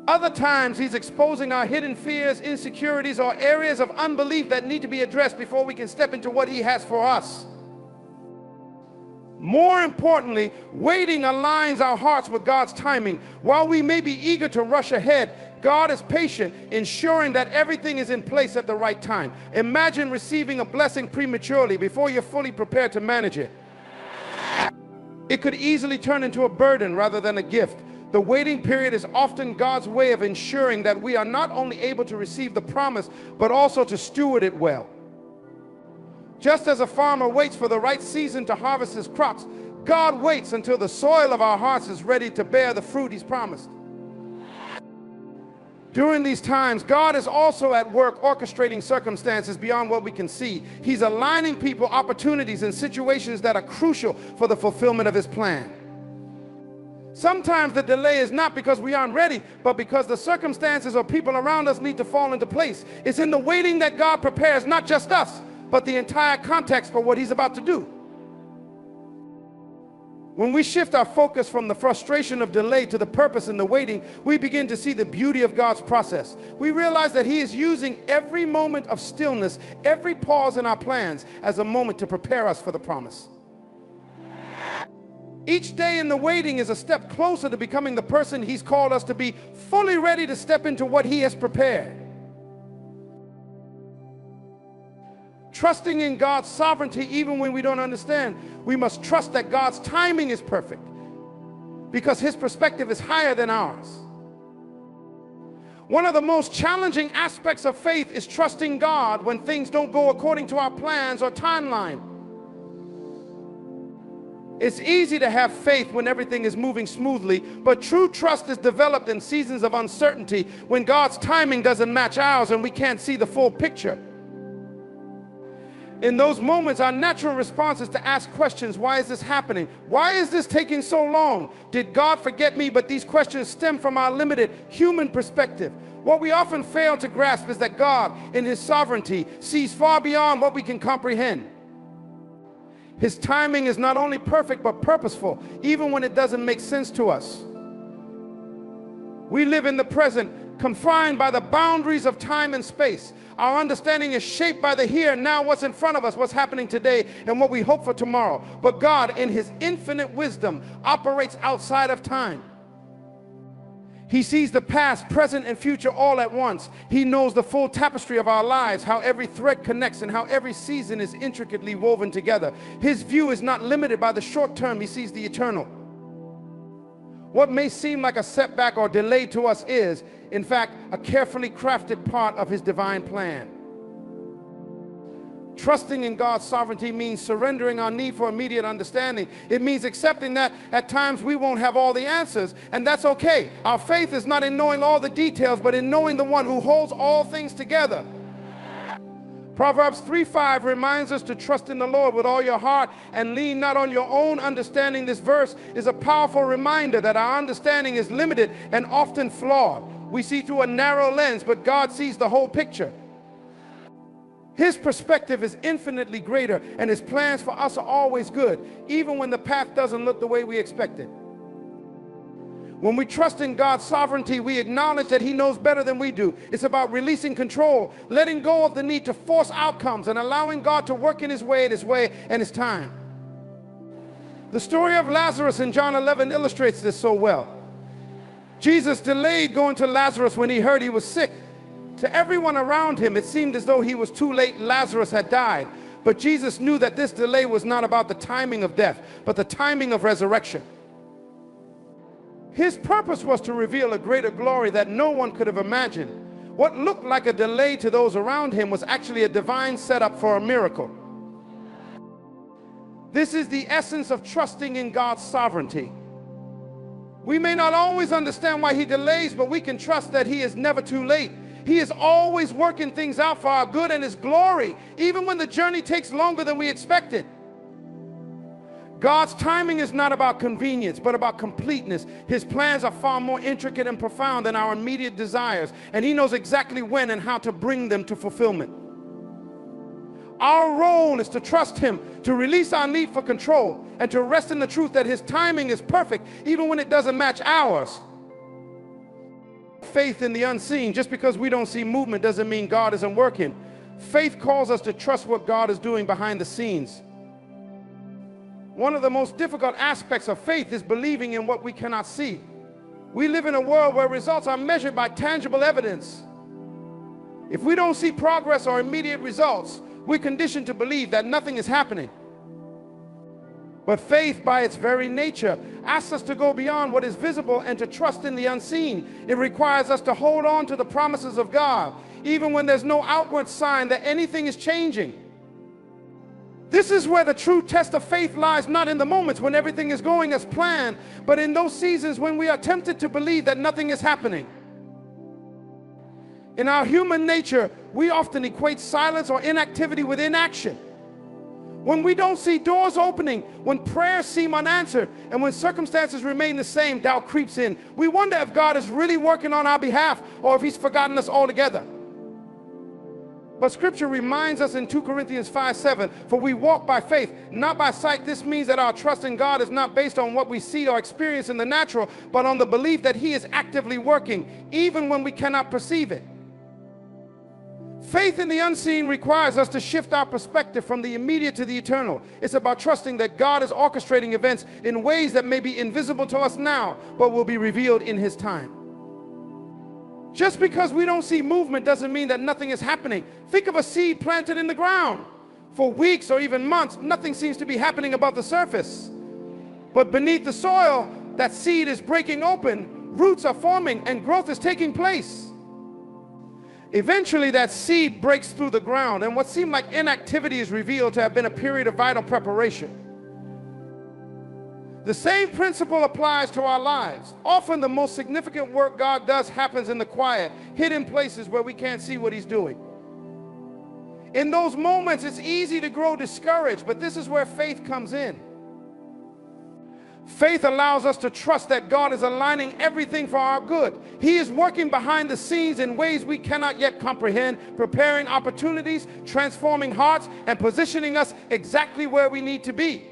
Other times he's exposing our hidden fears, insecurities, or areas of unbelief that need to be addressed before we can step into what he has for us. More importantly, waiting aligns our hearts with God's timing. While we may be eager to rush ahead, God is patient, ensuring that everything is in place at the right time. Imagine receiving a blessing prematurely before you're fully prepared to manage it. It could easily turn into a burden rather than a gift. The waiting period is often God's way of ensuring that we are not only able to receive the promise, but also to steward it well. Just as a farmer waits for the right season to harvest his crops, God waits until the soil of our hearts is ready to bear the fruit he's promised. During these times, God is also at work orchestrating circumstances beyond what we can see. He's aligning people, opportunities, and situations that are crucial for the fulfillment of his plan. Sometimes the delay is not because we aren't ready, but because the circumstances or people around us need to fall into place. It's in the waiting that God prepares not just us, but the entire context for what he's about to do. When we shift our focus from the frustration of delay to the purpose in the waiting, we begin to see the beauty of God's process. We realize that He is using every moment of stillness, every pause in our plans, as a moment to prepare us for the promise. Each day in the waiting is a step closer to becoming the person He's called us to be, fully ready to step into what He has prepared. Trusting in God's sovereignty even when we don't understand, we must trust that God's timing is perfect because His perspective is higher than ours. One of the most challenging aspects of faith is trusting God when things don't go according to our plans or timeline. It's easy to have faith when everything is moving smoothly, but true trust is developed in seasons of uncertainty when God's timing doesn't match ours and we can't see the full picture. In those moments, our natural response is to ask questions. Why is this happening? Why is this taking so long? Did God forget me? But these questions stem from our limited human perspective. What we often fail to grasp is that God, in His sovereignty, sees far beyond what we can comprehend. His timing is not only perfect but purposeful, even when it doesn't make sense to us. We live in the present, confined by the boundaries of time and space. Our understanding is shaped by the here and now, what's in front of us, what's happening today, and what we hope for tomorrow. But God, in His infinite wisdom, operates outside of time. He sees the past, present, and future all at once. He knows the full tapestry of our lives, how every thread connects and how every season is intricately woven together. His view is not limited by the short term. He sees the eternal. What may seem like a setback or delay to us is, in fact, a carefully crafted part of His divine plan. Trusting in God's sovereignty means surrendering our need for immediate understanding. It means accepting that at times we won't have all the answers, and that's okay. Our faith is not in knowing all the details, but in knowing the one who holds all things together. Proverbs 3:5 reminds us to trust in the Lord with all your heart and lean not on your own understanding. This verse is a powerful reminder that our understanding is limited and often flawed. We see through a narrow lens, but God sees the whole picture. His perspective is infinitely greater, and His plans for us are always good, even when the path doesn't look the way we expected. When we trust in God's sovereignty, we acknowledge that He knows better than we do. It's about releasing control, letting go of the need to force outcomes, and allowing God to work in His way, and His time. The story of Lazarus in John 11 illustrates this so well. Jesus delayed going to Lazarus when He heard he was sick. To everyone around Him, it seemed as though he was too late. Lazarus had died. But Jesus knew that this delay was not about the timing of death, but the timing of resurrection. His purpose was to reveal a greater glory that no one could have imagined. What looked like a delay to those around Him was actually a divine setup for a miracle. This is the essence of trusting in God's sovereignty. We may not always understand why He delays, but we can trust that He is never too late. He is always working things out for our good and His glory, even when the journey takes longer than we expected. God's timing is not about convenience, but about completeness. His plans are far more intricate and profound than our immediate desires, and He knows exactly when and how to bring them to fulfillment. Our role is to trust Him, to release our need for control, and to rest in the truth that His timing is perfect, even when it doesn't match ours. Faith in the unseen. Just because we don't see movement doesn't mean God isn't working. Faith calls us to trust what God is doing behind the scenes. One of the most difficult aspects of faith is believing in what we cannot see. We live in a world where results are measured by tangible evidence. If we don't see progress or immediate results, we're conditioned to believe that nothing is happening. But faith, by its very nature, asks us to go beyond what is visible and to trust in the unseen. It requires us to hold on to the promises of God, even when there's no outward sign that anything is changing. This is where the true test of faith lies, not in the moments when everything is going as planned, but in those seasons when we are tempted to believe that nothing is happening. In our human nature, we often equate silence or inactivity with inaction. When we don't see doors opening, when prayers seem unanswered, and when circumstances remain the same, doubt creeps in. We wonder if God is really working on our behalf or if He's forgotten us altogether. But scripture reminds us in 2 Corinthians 5:7, for we walk by faith, not by sight. This means that our trust in God is not based on what we see or experience in the natural, but on the belief that he is actively working, even when we cannot perceive it. Faith in the unseen requires us to shift our perspective from the immediate to the eternal. It's about trusting that God is orchestrating events in ways that may be invisible to us now, but will be revealed in his time. Just because we don't see movement doesn't mean that nothing is happening. Think of a seed planted in the ground. For weeks or even months, nothing seems to be happening above the surface. But beneath the soil, that seed is breaking open, roots are forming, and growth is taking place. Eventually, that seed breaks through the ground, and what seemed like inactivity is revealed to have been a period of vital preparation. The same principle applies to our lives. Often the most significant work God does happens in the quiet, hidden places where we can't see what he's doing. In those moments, it's easy to grow discouraged, but this is where faith comes in. Faith allows us to trust that God is aligning everything for our good. He is working behind the scenes in ways we cannot yet comprehend, preparing opportunities, transforming hearts, and positioning us exactly where we need to be.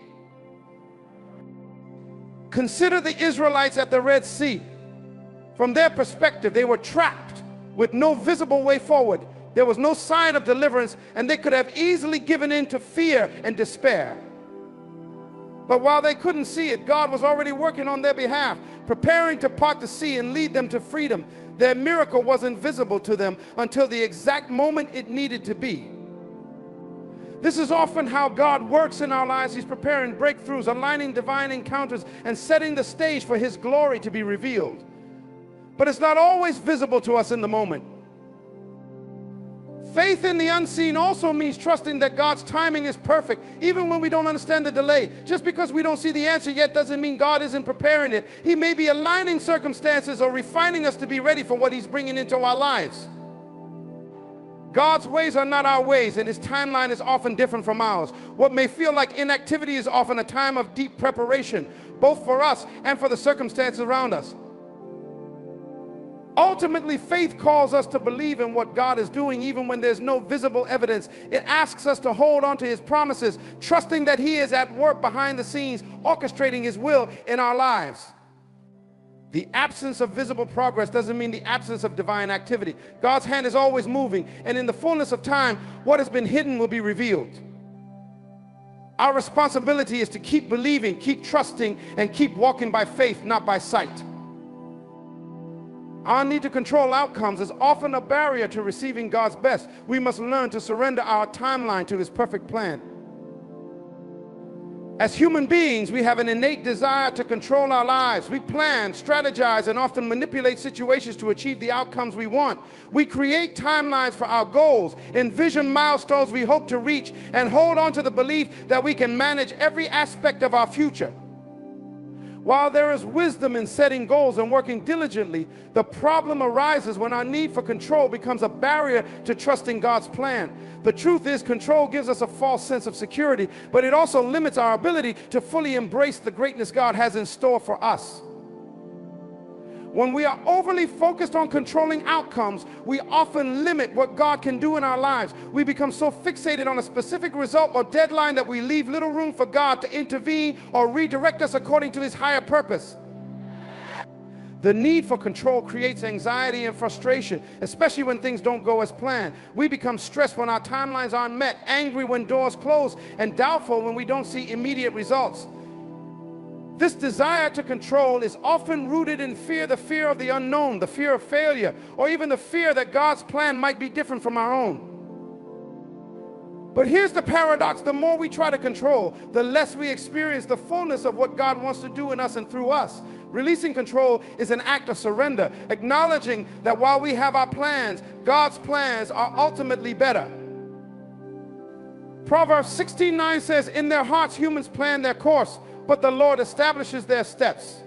Consider the Israelites at the Red Sea. From their perspective, they were trapped with no visible way forward. There was no sign of deliverance, and they could have easily given in to fear and despair. But while they couldn't see it, God was already working on their behalf, preparing to part the sea and lead them to freedom. Their miracle wasn't visible to them until the exact moment it needed to be. This is often how God works in our lives. He's preparing breakthroughs, aligning divine encounters, and setting the stage for his glory to be revealed. But it's not always visible to us in the moment. Faith in the unseen also means trusting that God's timing is perfect, even when we don't understand the delay. Just because we don't see the answer yet doesn't mean God isn't preparing it. He may be aligning circumstances or refining us to be ready for what he's bringing into our lives. God's ways are not our ways, and his timeline is often different from ours. What may feel like inactivity is often a time of deep preparation, both for us and for the circumstances around us. Ultimately, faith calls us to believe in what God is doing even when there's no visible evidence. It asks us to hold on to his promises, trusting that he is at work behind the scenes, orchestrating his will in our lives. The absence of visible progress doesn't mean the absence of divine activity. God's hand is always moving, and in the fullness of time, what has been hidden will be revealed. Our responsibility is to keep believing, keep trusting, and keep walking by faith, not by sight. Our need to control outcomes is often a barrier to receiving God's best. We must learn to surrender our timeline to his perfect plan. As human beings, we have an innate desire to control our lives. We plan, strategize, and often manipulate situations to achieve the outcomes we want. We create timelines for our goals, envision milestones we hope to reach, and hold on to the belief that we can manage every aspect of our future. While there is wisdom in setting goals and working diligently, the problem arises when our need for control becomes a barrier to trusting God's plan. The truth is, control gives us a false sense of security, but it also limits our ability to fully embrace the greatness God has in store for us. When we are overly focused on controlling outcomes, we often limit what God can do in our lives. We become so fixated on a specific result or deadline that we leave little room for God to intervene or redirect us according to his higher purpose. The need for control creates anxiety and frustration, especially when things don't go as planned. We become stressed when our timelines aren't met, angry when doors close, and doubtful when we don't see immediate results. This desire to control is often rooted in fear, the fear of the unknown, the fear of failure, or even the fear that God's plan might be different from our own. But here's the paradox: the more we try to control, the less we experience the fullness of what God wants to do in us and through us. Releasing control is an act of surrender, acknowledging that while we have our plans, God's plans are ultimately better. Proverbs 16:9 says, "In their hearts humans plan their course, but the Lord establishes their steps."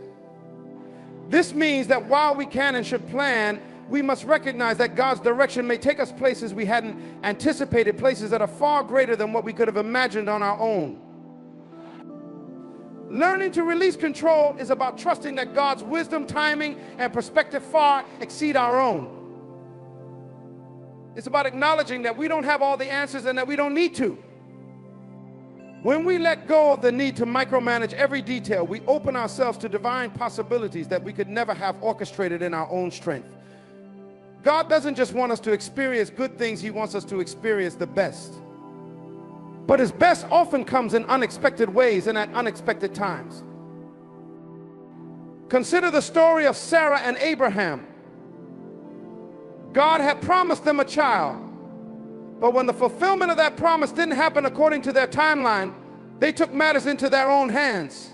This means that while we can and should plan, we must recognize that God's direction may take us places we hadn't anticipated, places that are far greater than what we could have imagined on our own. Learning to release control is about trusting that God's wisdom, timing, and perspective far exceed our own. It's about acknowledging that we don't have all the answers and that we don't need to. When we let go of the need to micromanage every detail, we open ourselves to divine possibilities that we could never have orchestrated in our own strength. God doesn't just want us to experience good things, He wants us to experience the best. But His best often comes in unexpected ways and at unexpected times. Consider the story of Sarah and Abraham. God had promised them a child, but when the fulfillment of that promise didn't happen according to their timeline, they took matters into their own hands.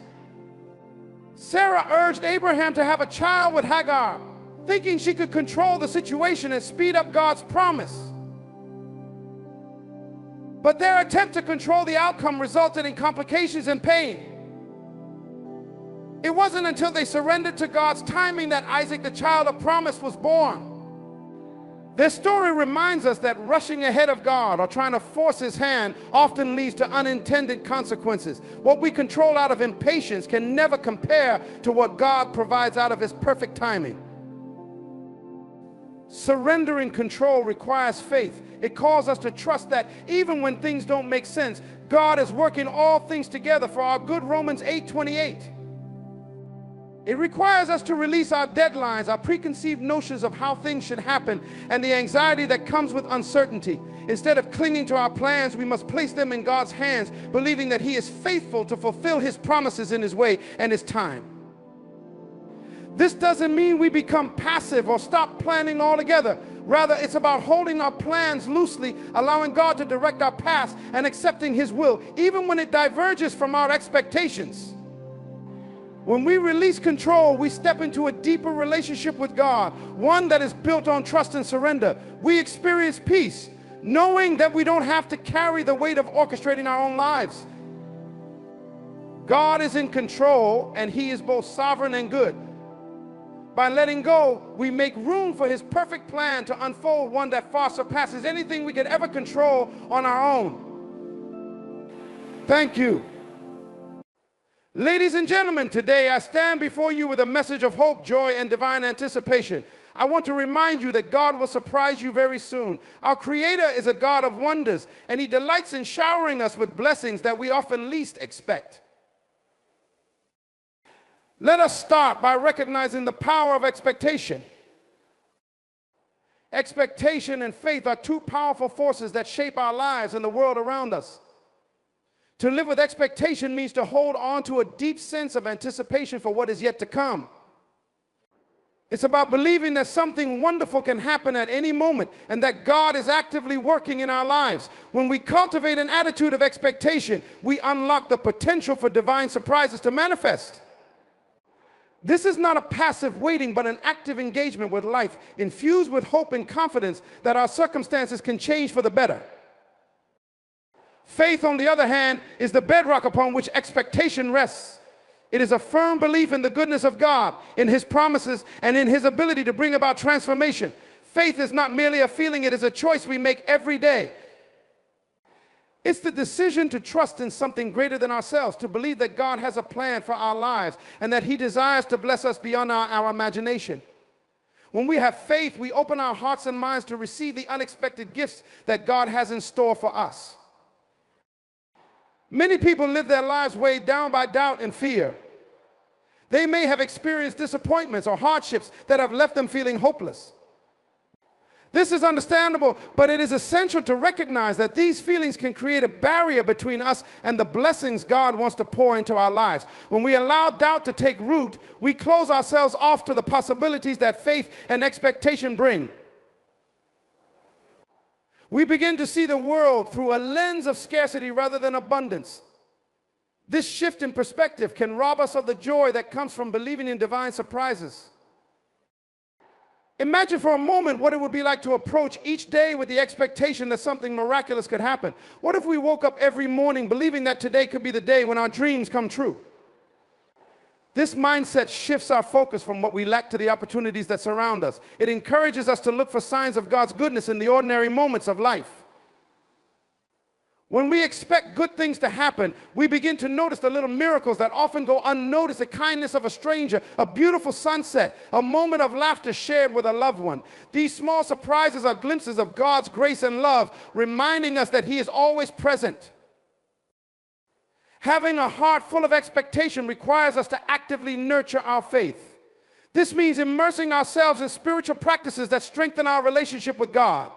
Sarah urged Abraham to have a child with Hagar, thinking she could control the situation and speed up God's promise. But their attempt to control the outcome resulted in complications and pain. It wasn't until they surrendered to God's timing that Isaac, the child of promise, was born. This story reminds us that rushing ahead of God or trying to force His hand often leads to unintended consequences. What we control out of impatience can never compare to what God provides out of His perfect timing. Surrendering control requires faith. It calls us to trust that even when things don't make sense, God is working all things together for our good. Romans 8:28. It requires us to release our deadlines, our preconceived notions of how things should happen, and the anxiety that comes with uncertainty. Instead of clinging to our plans, we must place them in God's hands, believing that He is faithful to fulfill His promises in His way and His time. This doesn't mean we become passive or stop planning altogether. Rather, it's about holding our plans loosely, allowing God to direct our paths, and accepting His will, even when it diverges from our expectations. When we release control, we step into a deeper relationship with God, one that is built on trust and surrender. We experience peace, knowing that we don't have to carry the weight of orchestrating our own lives. God is in control, and He is both sovereign and good. By letting go, we make room for His perfect plan to unfold, one that far surpasses anything we could ever control on our own. Thank you. Ladies and gentlemen, today I stand before you with a message of hope, joy, and divine anticipation. I want to remind you that God will surprise you very soon. Our Creator is a God of wonders, and He delights in showering us with blessings that we often least expect. Let us start by recognizing the power of expectation. Expectation and faith are two powerful forces that shape our lives and the world around us. To live with expectation means to hold on to a deep sense of anticipation for what is yet to come. It's about believing that something wonderful can happen at any moment and that God is actively working in our lives. When we cultivate an attitude of expectation, we unlock the potential for divine surprises to manifest. This is not a passive waiting, but an active engagement with life, infused with hope and confidence that our circumstances can change for the better. Faith, on the other hand, is the bedrock upon which expectation rests. It is a firm belief in the goodness of God, in His promises, and in His ability to bring about transformation. Faith is not merely a feeling, it is a choice we make every day. It's the decision to trust in something greater than ourselves, to believe that God has a plan for our lives and that He desires to bless us beyond our imagination. When we have faith, we open our hearts and minds to receive the unexpected gifts that God has in store for us. Many people live their lives weighed down by doubt and fear. They may have experienced disappointments or hardships that have left them feeling hopeless. This is understandable, but it is essential to recognize that these feelings can create a barrier between us and the blessings God wants to pour into our lives. When we allow doubt to take root, we close ourselves off to the possibilities that faith and expectation bring. We begin to see the world through a lens of scarcity rather than abundance. This shift in perspective can rob us of the joy that comes from believing in divine surprises. Imagine for a moment what it would be like to approach each day with the expectation that something miraculous could happen. What if we woke up every morning believing that today could be the day when our dreams come true? This mindset shifts our focus from what we lack to the opportunities that surround us. It encourages us to look for signs of God's goodness in the ordinary moments of life. When we expect good things to happen, we begin to notice the little miracles that often go unnoticed: the kindness of a stranger, a beautiful sunset, a moment of laughter shared with a loved one. These small surprises are glimpses of God's grace and love, reminding us that He is always present. Having a heart full of expectation requires us to actively nurture our faith. This means immersing ourselves in spiritual practices that strengthen our relationship with God.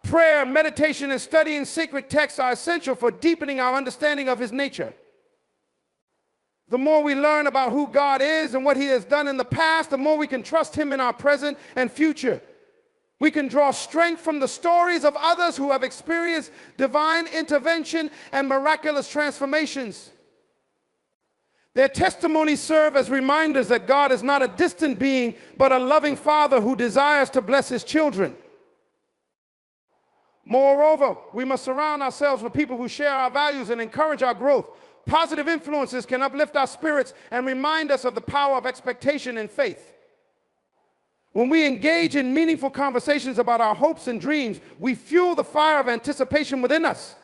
Prayer, meditation, and studying sacred texts are essential for deepening our understanding of His nature. The more we learn about who God is and what He has done in the past, the more we can trust Him in our present and future. We can draw strength from the stories of others who have experienced divine intervention and miraculous transformations. Their testimonies serve as reminders that God is not a distant being, but a loving Father who desires to bless His children. Moreover, we must surround ourselves with people who share our values and encourage our growth. Positive influences can uplift our spirits and remind us of the power of expectation and faith. When we engage in meaningful conversations about our hopes and dreams, we fuel the fire of anticipation within us.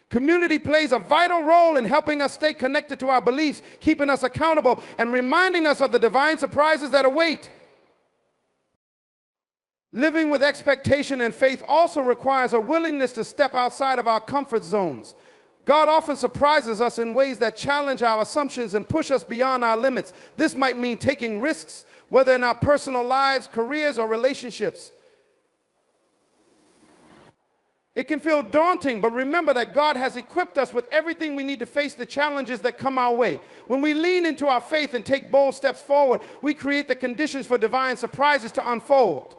Community plays a vital role in helping us stay connected to our beliefs, keeping us accountable, and reminding us of the divine surprises that await. Living with expectation and faith also requires a willingness to step outside of our comfort zones. God often surprises us in ways that challenge our assumptions and push us beyond our limits. This might mean taking risks, whether in our personal lives, careers, or relationships. It can feel daunting, but remember that God has equipped us with everything we need to face the challenges that come our way. When we lean into our faith and take bold steps forward, we create the conditions for divine surprises to unfold.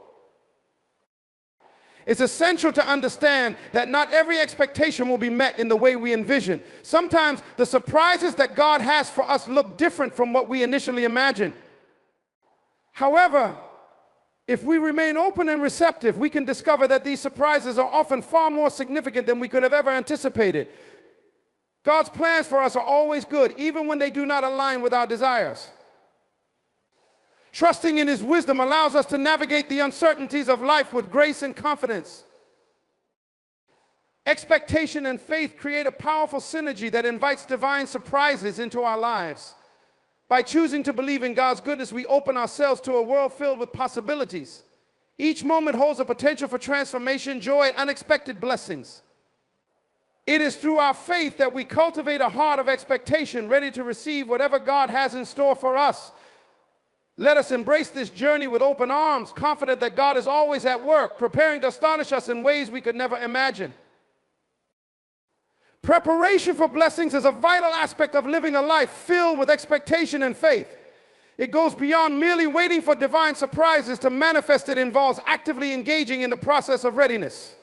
It's essential to understand that not every expectation will be met in the way we envision. Sometimes the surprises that God has for us look different from what we initially imagined. However, if we remain open and receptive, we can discover that these surprises are often far more significant than we could have ever anticipated. God's plans for us are always good, even when they do not align with our desires. Trusting in His wisdom allows us to navigate the uncertainties of life with grace and confidence. Expectation and faith create a powerful synergy that invites divine surprises into our lives. By choosing to believe in God's goodness, we open ourselves to a world filled with possibilities. Each moment holds a potential for transformation, joy, and unexpected blessings. It is through our faith that we cultivate a heart of expectation, ready to receive whatever God has in store for us. Let us embrace this journey with open arms, confident that God is always at work, preparing to astonish us in ways we could never imagine. Preparation for blessings is a vital aspect of living a life filled with expectation and faith. It goes beyond merely waiting for divine surprises to manifest. It involves actively engaging in the process of readiness.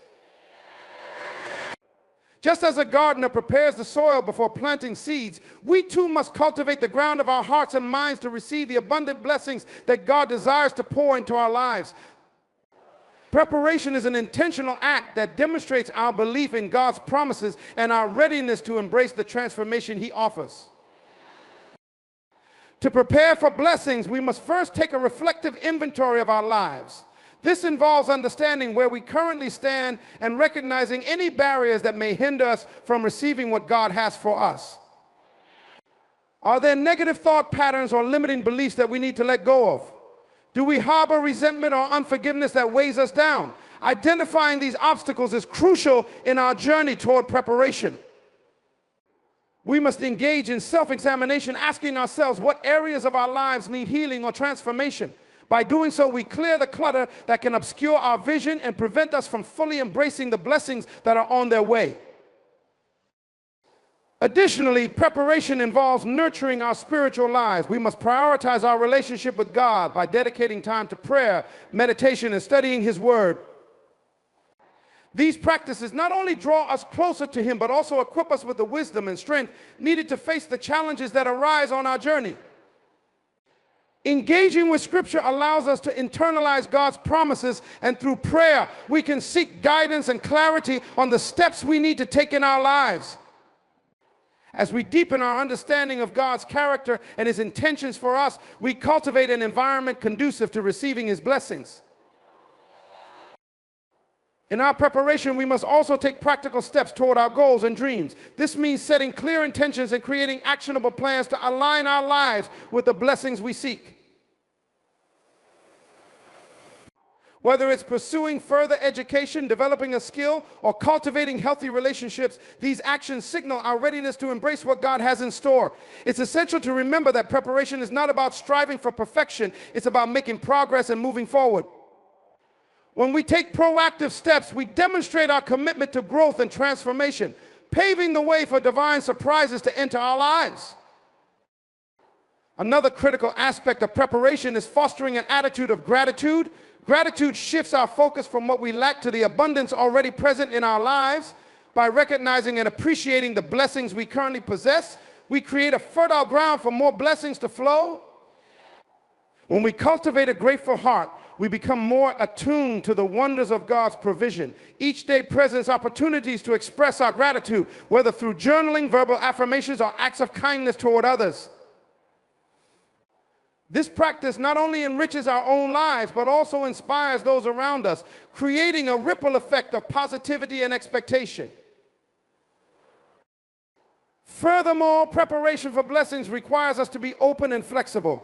Just as a gardener prepares the soil before planting seeds, we too must cultivate the ground of our hearts and minds to receive the abundant blessings that God desires to pour into our lives. Preparation is an intentional act that demonstrates our belief in God's promises and our readiness to embrace the transformation He offers. To prepare for blessings, we must first take a reflective inventory of our lives. This involves understanding where we currently stand and recognizing any barriers that may hinder us from receiving what God has for us. Are there negative thought patterns or limiting beliefs that we need to let go of? Do we harbor resentment or unforgiveness that weighs us down? Identifying these obstacles is crucial in our journey toward preparation. We must engage in self-examination, asking ourselves what areas of our lives need healing or transformation. By doing so, we clear the clutter that can obscure our vision and prevent us from fully embracing the blessings that are on their way. Additionally, preparation involves nurturing our spiritual lives. We must prioritize our relationship with God by dedicating time to prayer, meditation, and studying His Word. These practices not only draw us closer to Him, but also equip us with the wisdom and strength needed to face the challenges that arise on our journey. Engaging with Scripture allows us to internalize God's promises, and through prayer, we can seek guidance and clarity on the steps we need to take in our lives. As we deepen our understanding of God's character and His intentions for us, we cultivate an environment conducive to receiving His blessings. In our preparation, we must also take practical steps toward our goals and dreams. This means setting clear intentions and creating actionable plans to align our lives with the blessings we seek. Whether it's pursuing further education, developing a skill, or cultivating healthy relationships, these actions signal our readiness to embrace what God has in store. It's essential to remember that preparation is not about striving for perfection. It's about making progress and moving forward. When we take proactive steps, we demonstrate our commitment to growth and transformation, paving the way for divine surprises to enter our lives. Another critical aspect of preparation is fostering an attitude of gratitude. Gratitude shifts our focus from what we lack to the abundance already present in our lives. By recognizing and appreciating the blessings we currently possess, we create a fertile ground for more blessings to flow. When we cultivate a grateful heart, we become more attuned to the wonders of God's provision. Each day presents opportunities to express our gratitude, whether through journaling, verbal affirmations, or acts of kindness toward others. This practice not only enriches our own lives, but also inspires those around us, creating a ripple effect of positivity and expectation. Furthermore, preparation for blessings requires us to be open and flexible.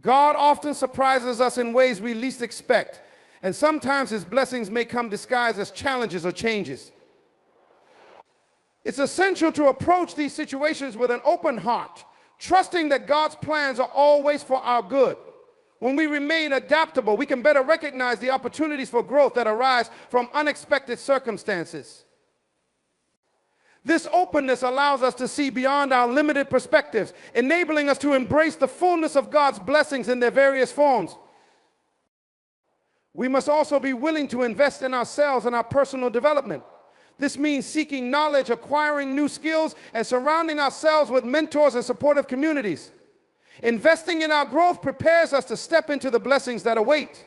God often surprises us in ways we least expect, and sometimes His blessings may come disguised as challenges or changes. It's essential to approach these situations with an open heart, trusting that God's plans are always for our good. When we remain adaptable, we can better recognize the opportunities for growth that arise from unexpected circumstances. This openness allows us to see beyond our limited perspectives, enabling us to embrace the fullness of God's blessings in their various forms. We must also be willing to invest in ourselves and our personal development. This means seeking knowledge, acquiring new skills, and surrounding ourselves with mentors and supportive communities. Investing in our growth prepares us to step into the blessings that await.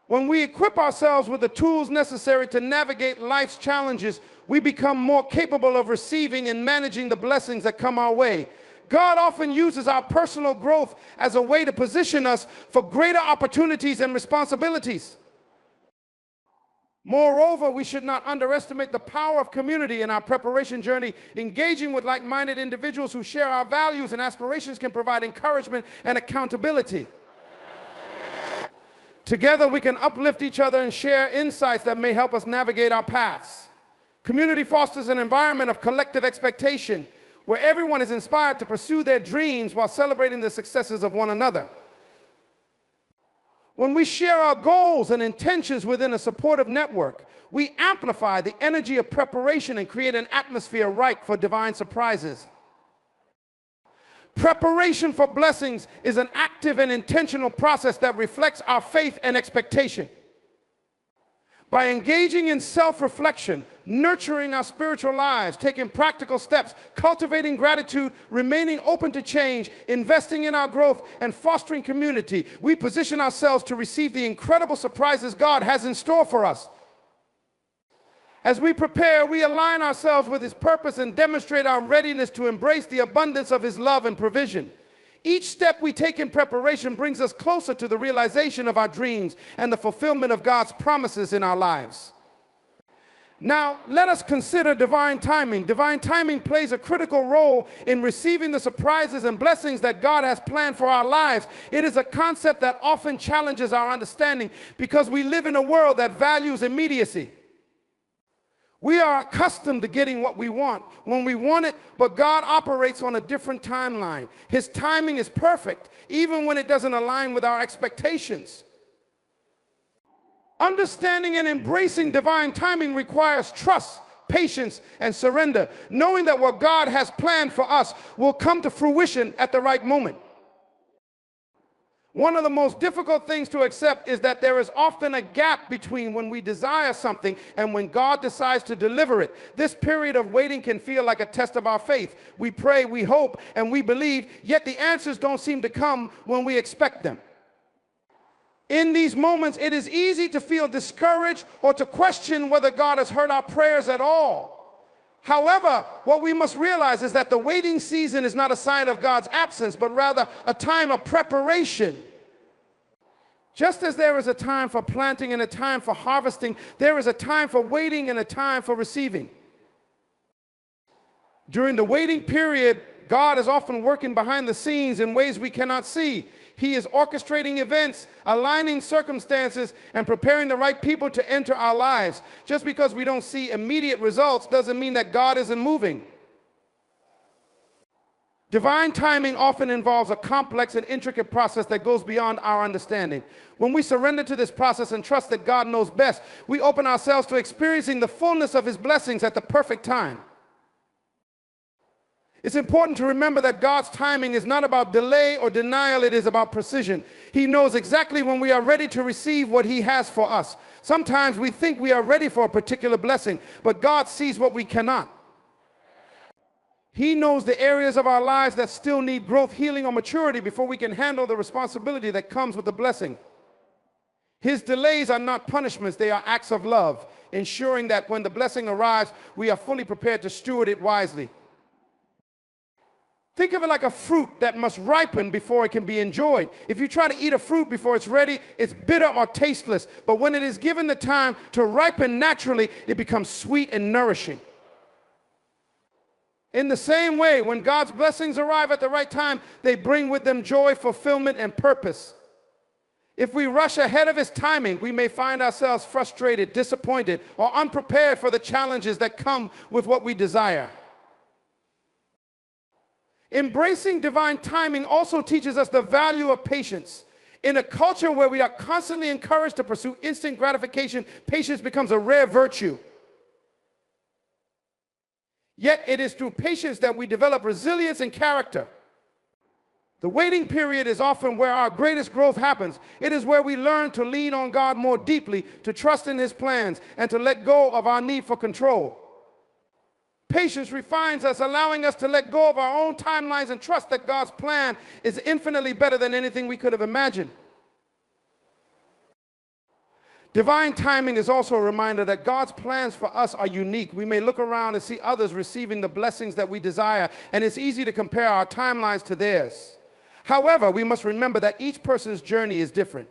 When we equip ourselves with the tools necessary to navigate life's challenges, we become more capable of receiving and managing the blessings that come our way. God often uses our personal growth as a way to position us for greater opportunities and responsibilities. Moreover, we should not underestimate the power of community in our preparation journey. Engaging with like-minded individuals who share our values and aspirations can provide encouragement and accountability. Together, we can uplift each other and share insights that may help us navigate our paths. Community fosters an environment of collective expectation where everyone is inspired to pursue their dreams while celebrating the successes of one another. When we share our goals and intentions within a supportive network, we amplify the energy of preparation and create an atmosphere ripe for divine surprises. Preparation for blessings is an active and intentional process that reflects our faith and expectation. By engaging in self-reflection, nurturing our spiritual lives, taking practical steps, cultivating gratitude, remaining open to change, investing in our growth, and fostering community, we position ourselves to receive the incredible surprises God has in store for us. As we prepare, we align ourselves with His purpose and demonstrate our readiness to embrace the abundance of His love and provision. Each step we take in preparation brings us closer to the realization of our dreams and the fulfillment of God's promises in our lives. Now, let us consider divine timing. Divine timing plays a critical role in receiving the surprises and blessings that God has planned for our lives. It is a concept that often challenges our understanding because we live in a world that values immediacy. We are accustomed to getting what we want when we want it, but God operates on a different timeline. His timing is perfect, even when it doesn't align with our expectations. Understanding and embracing divine timing requires trust, patience, and surrender, knowing that what God has planned for us will come to fruition at the right moment. One of the most difficult things to accept is that there is often a gap between when we desire something and when God decides to deliver it. This period of waiting can feel like a test of our faith. We pray, we hope, and we believe, yet the answers don't seem to come when we expect them. In these moments, it is easy to feel discouraged or to question whether God has heard our prayers at all. However, what we must realize is that the waiting season is not a sign of God's absence, but rather a time of preparation. Just as there is a time for planting and a time for harvesting, there is a time for waiting and a time for receiving. During the waiting period, God is often working behind the scenes in ways we cannot see. He is orchestrating events, aligning circumstances, and preparing the right people to enter our lives. Just because we don't see immediate results doesn't mean that God isn't moving. Divine timing often involves a complex and intricate process that goes beyond our understanding. When we surrender to this process and trust that God knows best, we open ourselves to experiencing the fullness of His blessings at the perfect time. It's important to remember that God's timing is not about delay or denial, it is about precision. He knows exactly when we are ready to receive what He has for us. Sometimes we think we are ready for a particular blessing, but God sees what we cannot. He knows the areas of our lives that still need growth, healing, or maturity before we can handle the responsibility that comes with the blessing. His delays are not punishments, they are acts of love, ensuring that when the blessing arrives, we are fully prepared to steward it wisely. Think of it like a fruit that must ripen before it can be enjoyed. If you try to eat a fruit before it's ready, it's bitter or tasteless. But when it is given the time to ripen naturally, it becomes sweet and nourishing. In the same way, when God's blessings arrive at the right time, they bring with them joy, fulfillment, and purpose. If we rush ahead of His timing, we may find ourselves frustrated, disappointed, or unprepared for the challenges that come with what we desire. Embracing divine timing also teaches us the value of patience. In a culture where we are constantly encouraged to pursue instant gratification, patience becomes a rare virtue. Yet it is through patience that we develop resilience and character. The waiting period is often where our greatest growth happens. It is where we learn to lean on God more deeply, to trust in His plans, and to let go of our need for control. Patience refines us, allowing us to let go of our own timelines and trust that God's plan is infinitely better than anything we could have imagined. Divine timing is also a reminder that God's plans for us are unique. We may look around and see others receiving the blessings that we desire, and it's easy to compare our timelines to theirs. However, we must remember that each person's journey is different.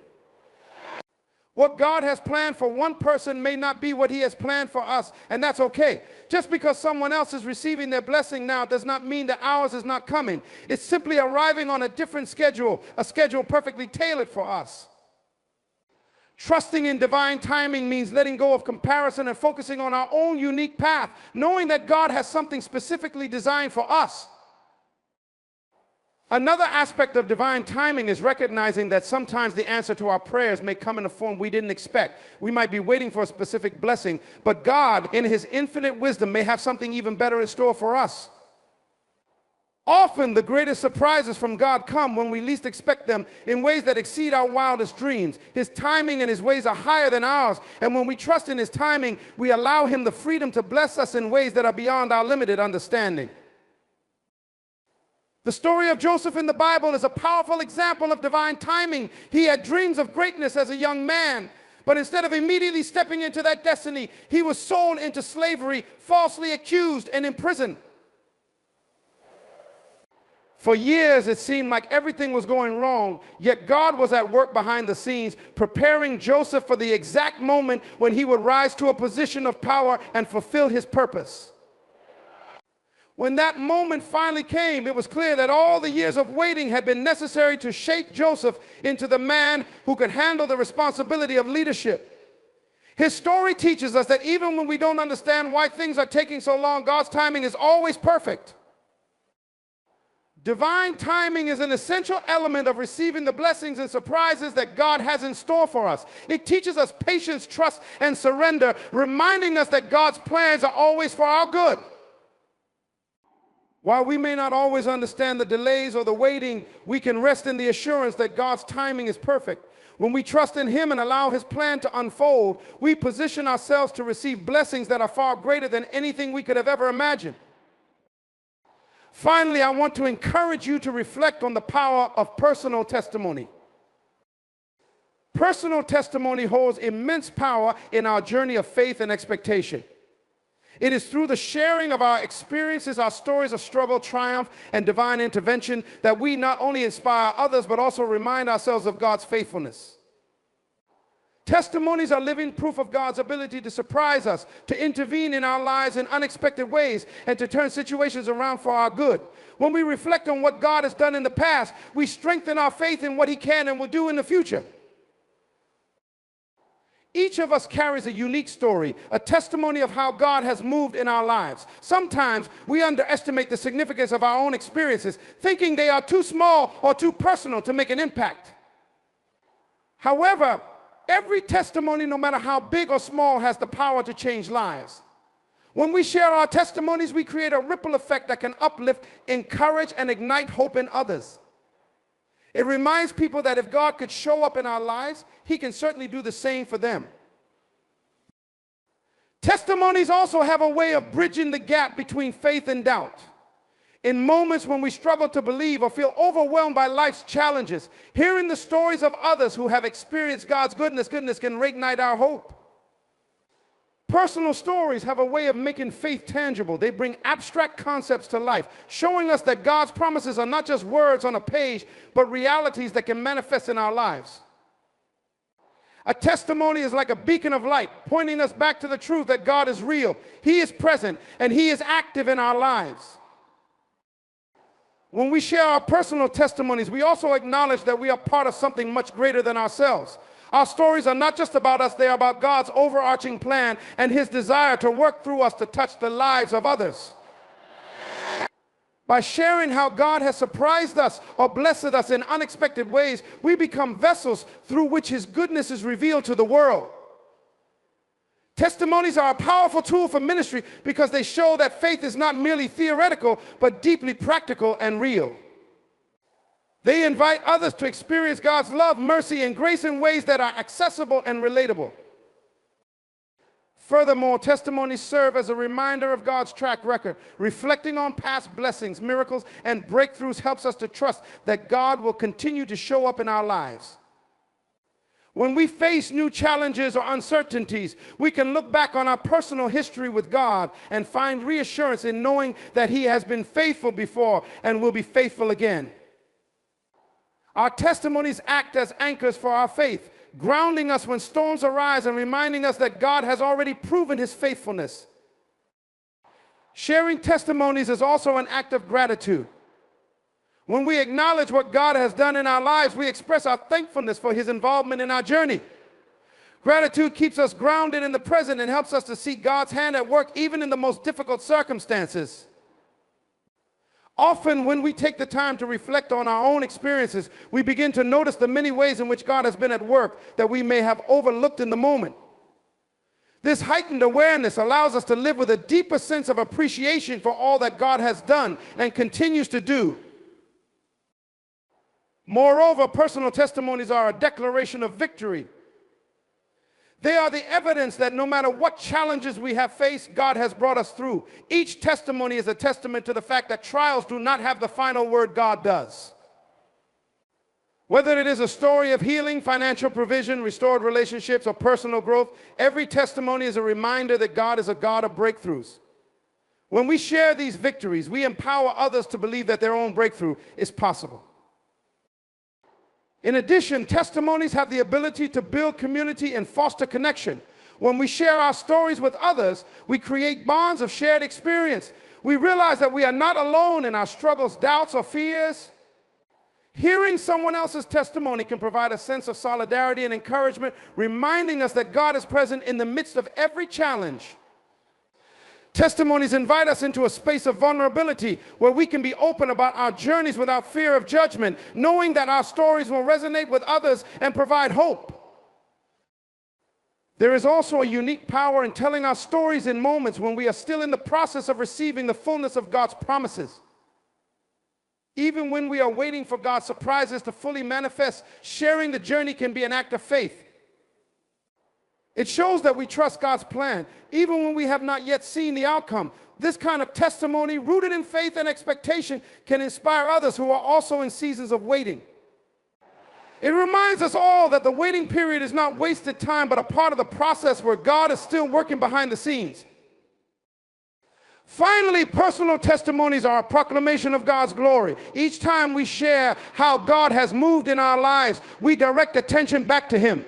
What God has planned for one person may not be what He has planned for us, and that's okay. Just because someone else is receiving their blessing now does not mean that ours is not coming. It's simply arriving on a different schedule, a schedule perfectly tailored for us. Trusting in divine timing means letting go of comparison and focusing on our own unique path, knowing that God has something specifically designed for us. Another aspect of divine timing is recognizing that sometimes the answer to our prayers may come in a form we didn't expect. We might be waiting for a specific blessing, but God, in His infinite wisdom, may have something even better in store for us. Often, the greatest surprises from God come when we least expect them, in ways that exceed our wildest dreams. His timing and His ways are higher than ours, and when we trust in His timing, we allow Him the freedom to bless us in ways that are beyond our limited understanding. The story of Joseph in the Bible is a powerful example of divine timing. He had dreams of greatness as a young man, but instead of immediately stepping into that destiny, he was sold into slavery, falsely accused, and imprisoned. For years, it seemed like everything was going wrong, yet God was at work behind the scenes, preparing Joseph for the exact moment when he would rise to a position of power and fulfill his purpose. When that moment finally came, it was clear that all the years of waiting had been necessary to shape Joseph into the man who could handle the responsibility of leadership. His story teaches us that even when we don't understand why things are taking so long, God's timing is always perfect. Divine timing is an essential element of receiving the blessings and surprises that God has in store for us. It teaches us patience, trust, and surrender, reminding us that God's plans are always for our good. While we may not always understand the delays or the waiting, we can rest in the assurance that God's timing is perfect. When we trust in Him and allow His plan to unfold, we position ourselves to receive blessings that are far greater than anything we could have ever imagined. Finally, I want to encourage you to reflect on the power of personal testimony. Personal testimony holds immense power in our journey of faith and expectation. It is through the sharing of our experiences, our stories of struggle, triumph, and divine intervention that we not only inspire others, but also remind ourselves of God's faithfulness. Testimonies are living proof of God's ability to surprise us, to intervene in our lives in unexpected ways, and to turn situations around for our good. When we reflect on what God has done in the past, we strengthen our faith in what He can and will do in the future. Each of us carries a unique story, a testimony of how God has moved in our lives. Sometimes we underestimate the significance of our own experiences, thinking they are too small or too personal to make an impact. However, every testimony, no matter how big or small, has the power to change lives. When we share our testimonies, we create a ripple effect that can uplift, encourage, and ignite hope in others. It reminds people that if God could show up in our lives, He can certainly do the same for them. Testimonies also have a way of bridging the gap between faith and doubt. In moments when we struggle to believe or feel overwhelmed by life's challenges, hearing the stories of others who have experienced God's goodness can reignite our hope. Personal stories have a way of making faith tangible. They bring abstract concepts to life, showing us that God's promises are not just words on a page, but realities that can manifest in our lives. A testimony is like a beacon of light, pointing us back to the truth that God is real, He is present, and He is active in our lives. When we share our personal testimonies, we also acknowledge that we are part of something much greater than ourselves. Our stories are not just about us, they are about God's overarching plan and His desire to work through us to touch the lives of others. By sharing how God has surprised us or blessed us in unexpected ways, we become vessels through which His goodness is revealed to the world. Testimonies are a powerful tool for ministry because they show that faith is not merely theoretical, but deeply practical and real. They invite others to experience God's love, mercy, and grace in ways that are accessible and relatable. Furthermore, testimonies serve as a reminder of God's track record. Reflecting on past blessings, miracles, and breakthroughs helps us to trust that God will continue to show up in our lives. When we face new challenges or uncertainties, we can look back on our personal history with God and find reassurance in knowing that He has been faithful before and will be faithful again. Our testimonies act as anchors for our faith, grounding us when storms arise and reminding us that God has already proven His faithfulness. Sharing testimonies is also an act of gratitude. When we acknowledge what God has done in our lives, we express our thankfulness for His involvement in our journey. Gratitude keeps us grounded in the present and helps us to see God's hand at work even in the most difficult circumstances. Often when we take the time to reflect on our own experiences, we begin to notice the many ways in which God has been at work that we may have overlooked in the moment. This heightened awareness allows us to live with a deeper sense of appreciation for all that God has done and continues to do. Moreover, personal testimonies are a declaration of victory. They are the evidence that no matter what challenges we have faced, God has brought us through. Each testimony is a testament to the fact that trials do not have the final word, God does. Whether it is a story of healing, financial provision, restored relationships, or personal growth, every testimony is a reminder that God is a God of breakthroughs. When we share these victories, we empower others to believe that their own breakthrough is possible. In addition, testimonies have the ability to build community and foster connection. When we share our stories with others, we create bonds of shared experience. We realize that we are not alone in our struggles, doubts, or fears. Hearing someone else's testimony can provide a sense of solidarity and encouragement, reminding us that God is present in the midst of every challenge. Testimonies invite us into a space of vulnerability where we can be open about our journeys without fear of judgment, knowing that our stories will resonate with others and provide hope. There is also a unique power in telling our stories in moments when we are still in the process of receiving the fullness of God's promises. Even when we are waiting for God's surprises to fully manifest, sharing the journey can be an act of faith. It shows that we trust God's plan, even when we have not yet seen the outcome. This kind of testimony, rooted in faith and expectation, can inspire others who are also in seasons of waiting. It reminds us all that the waiting period is not wasted time, but a part of the process where God is still working behind the scenes. Finally, personal testimonies are a proclamation of God's glory. Each time we share how God has moved in our lives, we direct attention back to Him.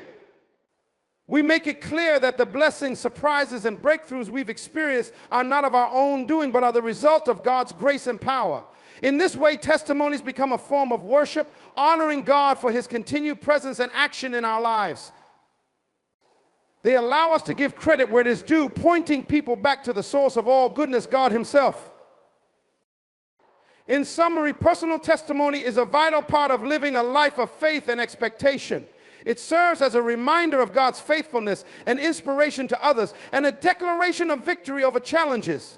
We make it clear that the blessings, surprises, and breakthroughs we've experienced are not of our own doing, but are the result of God's grace and power. In this way, testimonies become a form of worship, honoring God for his continued presence and action in our lives. They allow us to give credit where it is due, pointing people back to the source of all goodness, God himself. In summary, personal testimony is a vital part of living a life of faith and expectation. It serves as a reminder of God's faithfulness, an inspiration to others, and a declaration of victory over challenges.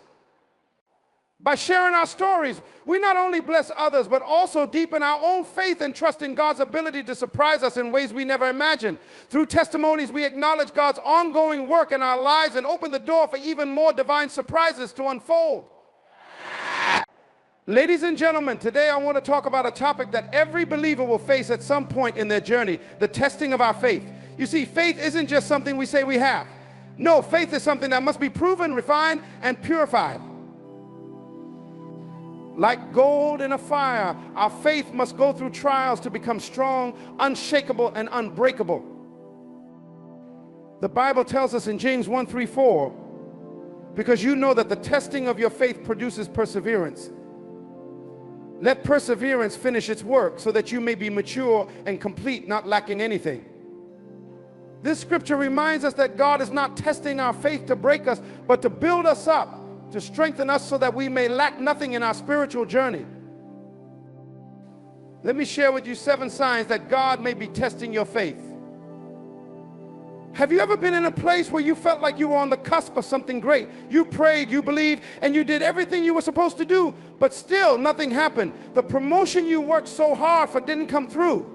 By sharing our stories, we not only bless others, but also deepen our own faith and trust in God's ability to surprise us in ways we never imagined. Through testimonies, we acknowledge God's ongoing work in our lives and open the door for even more divine surprises to unfold. Ladies and gentlemen, today I want to talk about a topic that every believer will face at some point in their journey, the testing of our faith. You see, faith isn't just something we say we have. No, faith is something that must be proven, refined, and purified. Like gold in a fire, our faith must go through trials to become strong, unshakable, and unbreakable. The Bible tells us in James 1:3-4, because you know that the testing of your faith produces perseverance. Let perseverance finish its work so that you may be mature and complete, not lacking anything. This scripture reminds us that God is not testing our faith to break us, but to build us up, to strengthen us so that we may lack nothing in our spiritual journey. Let me share with you 7 signs that God may be testing your faith. Have you ever been in a place where you felt like you were on the cusp of something great? You prayed, you believed, and you did everything you were supposed to do, but still nothing happened. The promotion you worked so hard for didn't come through.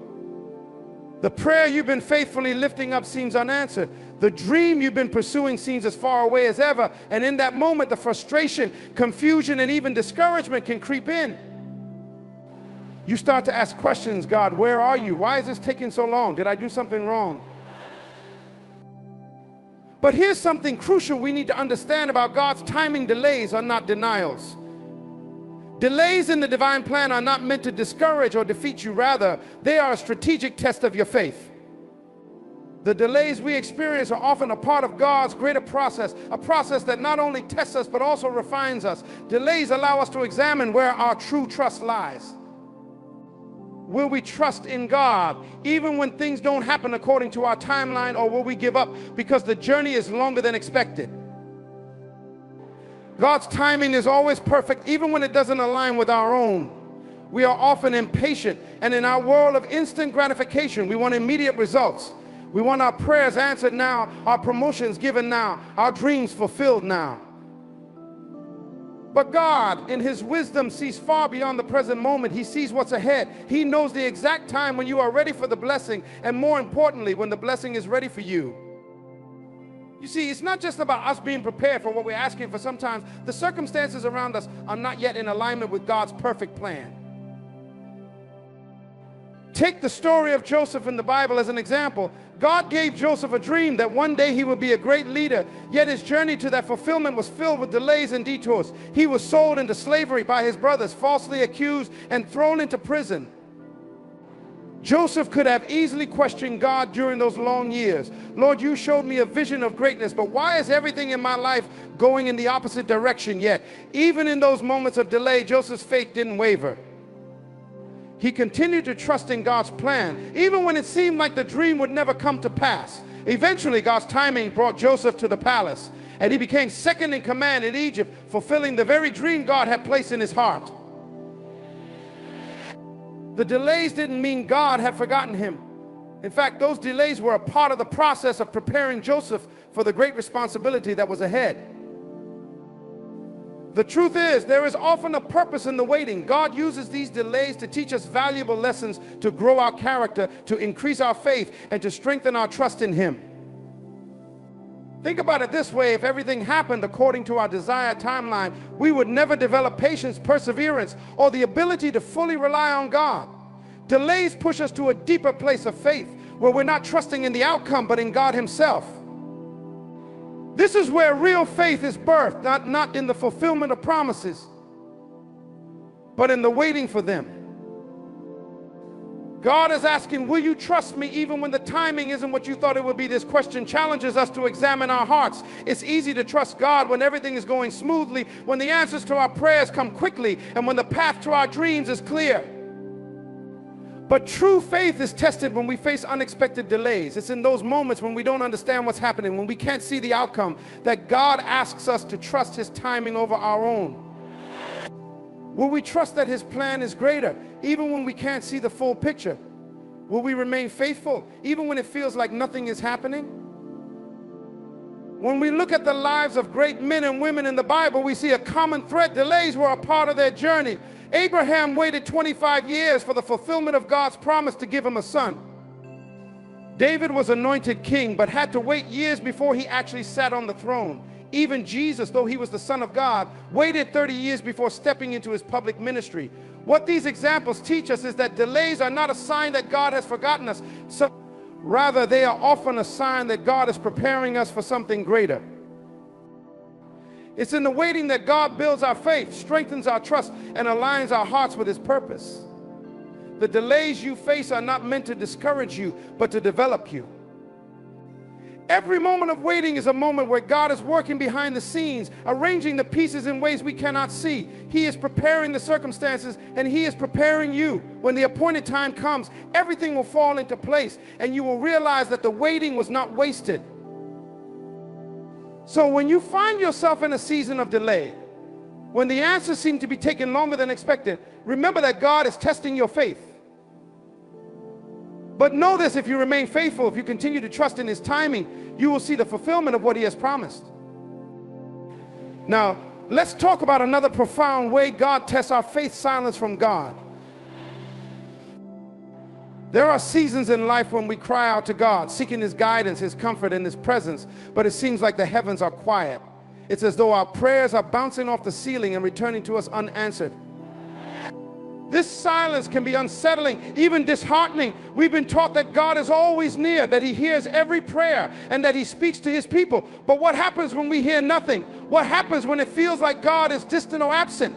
The prayer you've been faithfully lifting up seems unanswered. The dream you've been pursuing seems as far away as ever. And in that moment, the frustration, confusion, and even discouragement can creep in. You start to ask questions. God, where are you? Why is this taking so long? Did I do something wrong? But here's something crucial we need to understand about God's timing. Delays are not denials. Delays in the divine plan are not meant to discourage or defeat you. Rather, they are a strategic test of your faith. The delays we experience are often a part of God's greater process, a process that not only tests us but also refines us. Delays allow us to examine where our true trust lies. Will we trust in God even when things don't happen according to our timeline, or will we give up because the journey is longer than expected? God's timing is always perfect, even when it doesn't align with our own. We are often impatient, and in our world of instant gratification, we want immediate results. We want our prayers answered now, our promotions given now, our dreams fulfilled now. But God, in his wisdom, sees far beyond the present moment. He sees what's ahead. He knows the exact time when you are ready for the blessing, and more importantly, when the blessing is ready for you. You see, it's not just about us being prepared for what we're asking for. Sometimes the circumstances around us are not yet in alignment with God's perfect plan. Take the story of Joseph in the Bible as an example. God gave Joseph a dream that one day he would be a great leader, yet his journey to that fulfillment was filled with delays and detours. He was sold into slavery by his brothers, falsely accused and thrown into prison. Joseph could have easily questioned God during those long years. Lord, you showed me a vision of greatness, but why is everything in my life going in the opposite direction yet? Even in those moments of delay, Joseph's faith didn't waver. He continued to trust in God's plan, even when it seemed like the dream would never come to pass. Eventually, God's timing brought Joseph to the palace, and he became second in command in Egypt, fulfilling the very dream God had placed in his heart. The delays didn't mean God had forgotten him. In fact, those delays were a part of the process of preparing Joseph for the great responsibility that was ahead. The truth is, there is often a purpose in the waiting. God uses these delays to teach us valuable lessons, to grow our character, to increase our faith, and to strengthen our trust in him. Think about it this way: if everything happened according to our desired timeline, we would never develop patience, perseverance, or the ability to fully rely on God. Delays push us to a deeper place of faith, where we're not trusting in the outcome, but in God himself. This is where real faith is birthed, not in the fulfillment of promises, but in the waiting for them. God is asking, will you trust me even when the timing isn't what you thought it would be? This question challenges us to examine our hearts. It's easy to trust God when everything is going smoothly, when the answers to our prayers come quickly, and when the path to our dreams is clear. But true faith is tested when we face unexpected delays. It's in those moments when we don't understand what's happening, when we can't see the outcome, that God asks us to trust His timing over our own. Will we trust that His plan is greater, even when we can't see the full picture? Will we remain faithful, even when it feels like nothing is happening? When we look at the lives of great men and women in the Bible, we see a common thread. Delays were a part of their journey. Abraham waited 25 years for the fulfillment of God's promise to give him a son. David was anointed king, but had to wait years before he actually sat on the throne. Even Jesus, though he was the Son of God, waited 30 years before stepping into his public ministry. What these examples teach us is that delays are not a sign that God has forgotten us. Rather, they are often a sign that God is preparing us for something greater. It's in the waiting that God builds our faith, strengthens our trust, and aligns our hearts with His purpose. The delays you face are not meant to discourage you, but to develop you. Every moment of waiting is a moment where God is working behind the scenes, arranging the pieces in ways we cannot see. He is preparing the circumstances, and He is preparing you. When the appointed time comes, everything will fall into place, and you will realize that the waiting was not wasted. So when you find yourself in a season of delay, when the answers seem to be taking longer than expected, remember that God is testing your faith. But know this, if you remain faithful, if you continue to trust in His timing, you will see the fulfillment of what He has promised. Now, let's talk about another profound way God tests our faith silence from God. There are seasons in life when we cry out to God, seeking His guidance, His comfort, and His presence, but it seems like the heavens are quiet. It's as though our prayers are bouncing off the ceiling and returning to us unanswered. This silence can be unsettling, even disheartening. We've been taught that God is always near, that He hears every prayer, and that He speaks to His people. But what happens when we hear nothing? What happens when it feels like God is distant or absent?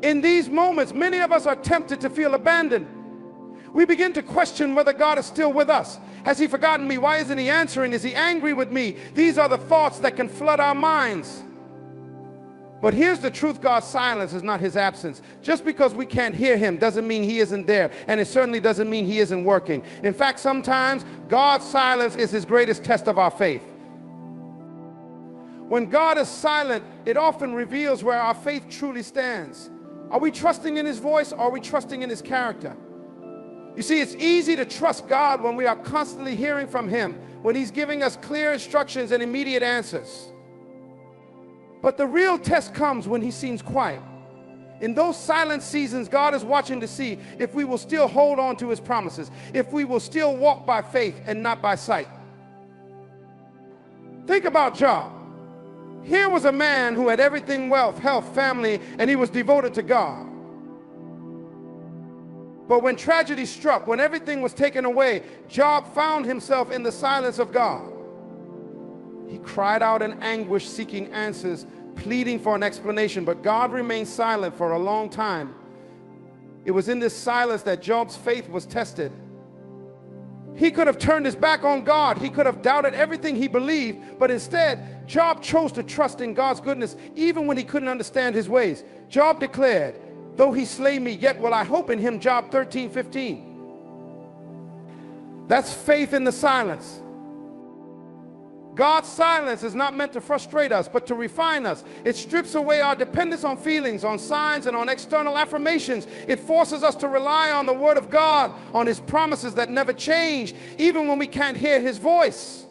In these moments, many of us are tempted to feel abandoned. We begin to question whether God is still with us. Has He forgotten me? Why isn't He answering? Is He angry with me? These are the thoughts that can flood our minds. But here's the truth: God's silence is not His absence. Just because we can't hear Him doesn't mean He isn't there, and it certainly doesn't mean He isn't working. In fact, sometimes God's silence is His greatest test of our faith. When God is silent, it often reveals where our faith truly stands. Are we trusting in His voice, or are we trusting in His character? You see, it's easy to trust God when we are constantly hearing from Him, when He's giving us clear instructions and immediate answers. But the real test comes when He seems quiet. In those silent seasons, God is watching to see if we will still hold on to His promises, if we will still walk by faith and not by sight. Think about Job. Here was a man who had everything: wealth, health, family, and he was devoted to God. But when tragedy struck, when everything was taken away, Job found himself in the silence of God. He cried out in anguish, seeking answers, pleading for an explanation, but God remained silent for a long time. It was in this silence that Job's faith was tested. He could have turned his back on God. He could have doubted everything he believed, but instead, Job chose to trust in God's goodness even when he couldn't understand His ways. Job declared, "Though He slay me, yet will I hope in Him." Job 13:15. That's faith in the silence. God's silence is not meant to frustrate us, but to refine us. It strips away our dependence on feelings, on signs, and on external affirmations. It forces us to rely on the Word of God, on His promises that never change, even when we can't hear His voice.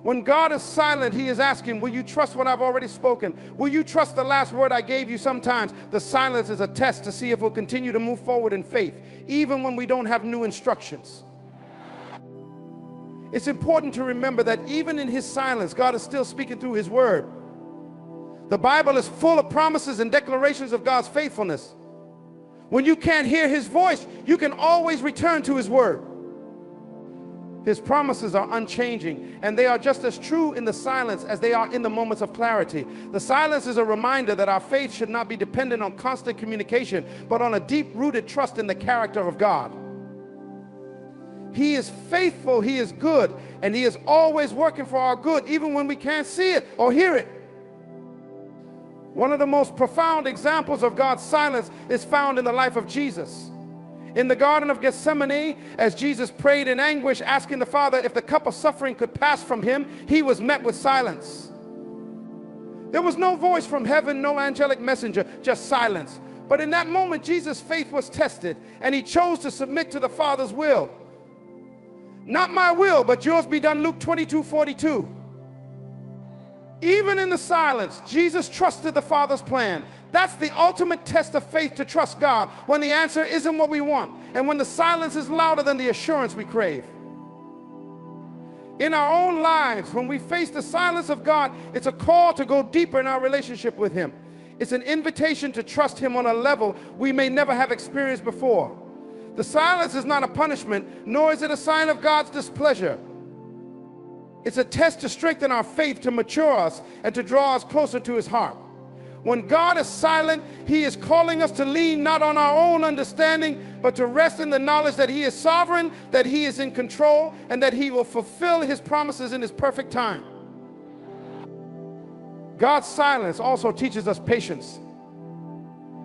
When God is silent, He is asking, will you trust what I've already spoken? Will you trust the last word I gave you? Sometimes the silence is a test to see if we'll continue to move forward in faith, even when we don't have new instructions. It's important to remember that even in His silence, God is still speaking through His Word. The Bible is full of promises and declarations of God's faithfulness. When you can't hear His voice, you can always return to His Word. His promises are unchanging, and they are just as true in the silence as they are in the moments of clarity. The silence is a reminder that our faith should not be dependent on constant communication, but on a deep-rooted trust in the character of God. He is faithful, He is good, and He is always working for our good, even when we can't see it or hear it. One of the most profound examples of God's silence is found in the life of Jesus. In the Garden of Gethsemane, as Jesus prayed in anguish, asking the Father if the cup of suffering could pass from Him, He was met with silence. There was no voice from heaven, no angelic messenger, just silence. But in that moment, Jesus' faith was tested, and He chose to submit to the Father's will. Not my will, but yours be done, Luke 22:42. Even in the silence, Jesus trusted the Father's plan. That's the ultimate test of faith, to trust God when the answer isn't what we want, and when the silence is louder than the assurance we crave. In our own lives, when we face the silence of God, it's a call to go deeper in our relationship with Him. It's an invitation to trust Him on a level we may never have experienced before. The silence is not a punishment, nor is it a sign of God's displeasure. It's a test to strengthen our faith, to mature us, and to draw us closer to His heart. When God is silent, He is calling us to lean not on our own understanding, but to rest in the knowledge that He is sovereign, that He is in control, and that He will fulfill His promises in His perfect time. God's silence also teaches us patience.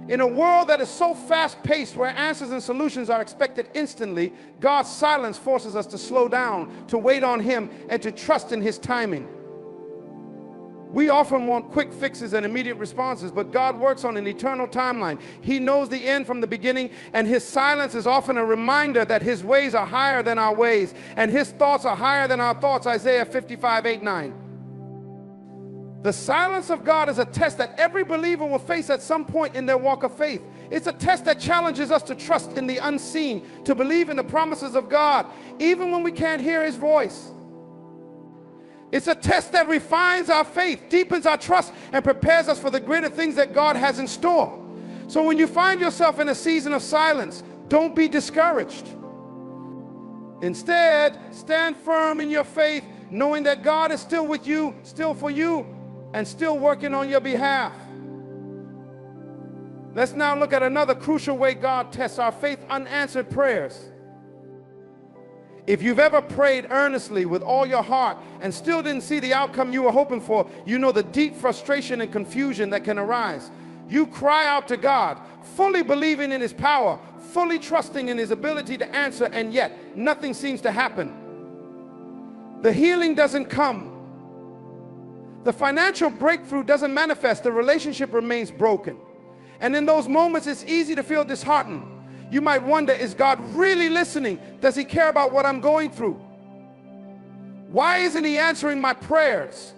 In a world that is so fast-paced, where answers and solutions are expected instantly, God's silence forces us to slow down, to wait on Him, and to trust in His timing. We often want quick fixes and immediate responses, but God works on an eternal timeline. He knows the end from the beginning, and His silence is often a reminder that His ways are higher than our ways, and His thoughts are higher than our thoughts, Isaiah 55:8-9. The silence of God is a test that every believer will face at some point in their walk of faith. It's a test that challenges us to trust in the unseen, to believe in the promises of God, even when we can't hear His voice. It's a test that refines our faith, deepens our trust, and prepares us for the greater things that God has in store. So when you find yourself in a season of silence, don't be discouraged. Instead, stand firm in your faith, knowing that God is still with you, still for you, and still working on your behalf. Let's now look at another crucial way God tests our faith: unanswered prayers. If you've ever prayed earnestly with all your heart and still didn't see the outcome you were hoping for, you know the deep frustration and confusion that can arise. You cry out to God, fully believing in His power, fully trusting in His ability to answer, and yet nothing seems to happen. The healing doesn't come. The financial breakthrough doesn't manifest. The relationship remains broken. And in those moments, it's easy to feel disheartened. You might wonder, is God really listening? Does He care about what I'm going through? Why isn't He answering my prayers?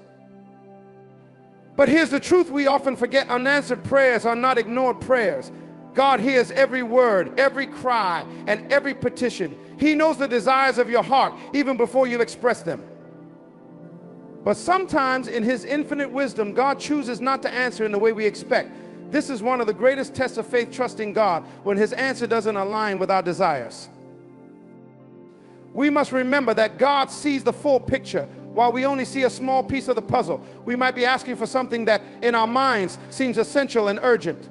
But here's the truth we often forget: unanswered prayers are not ignored prayers. God hears every word, every cry, and every petition. He knows the desires of your heart even before you express them. But sometimes in His infinite wisdom, God chooses not to answer in the way we expect. This is one of the greatest tests of faith, trusting God, when His answer doesn't align with our desires. We must remember that God sees the full picture while we only see a small piece of the puzzle. We might be asking for something that in our minds seems essential and urgent.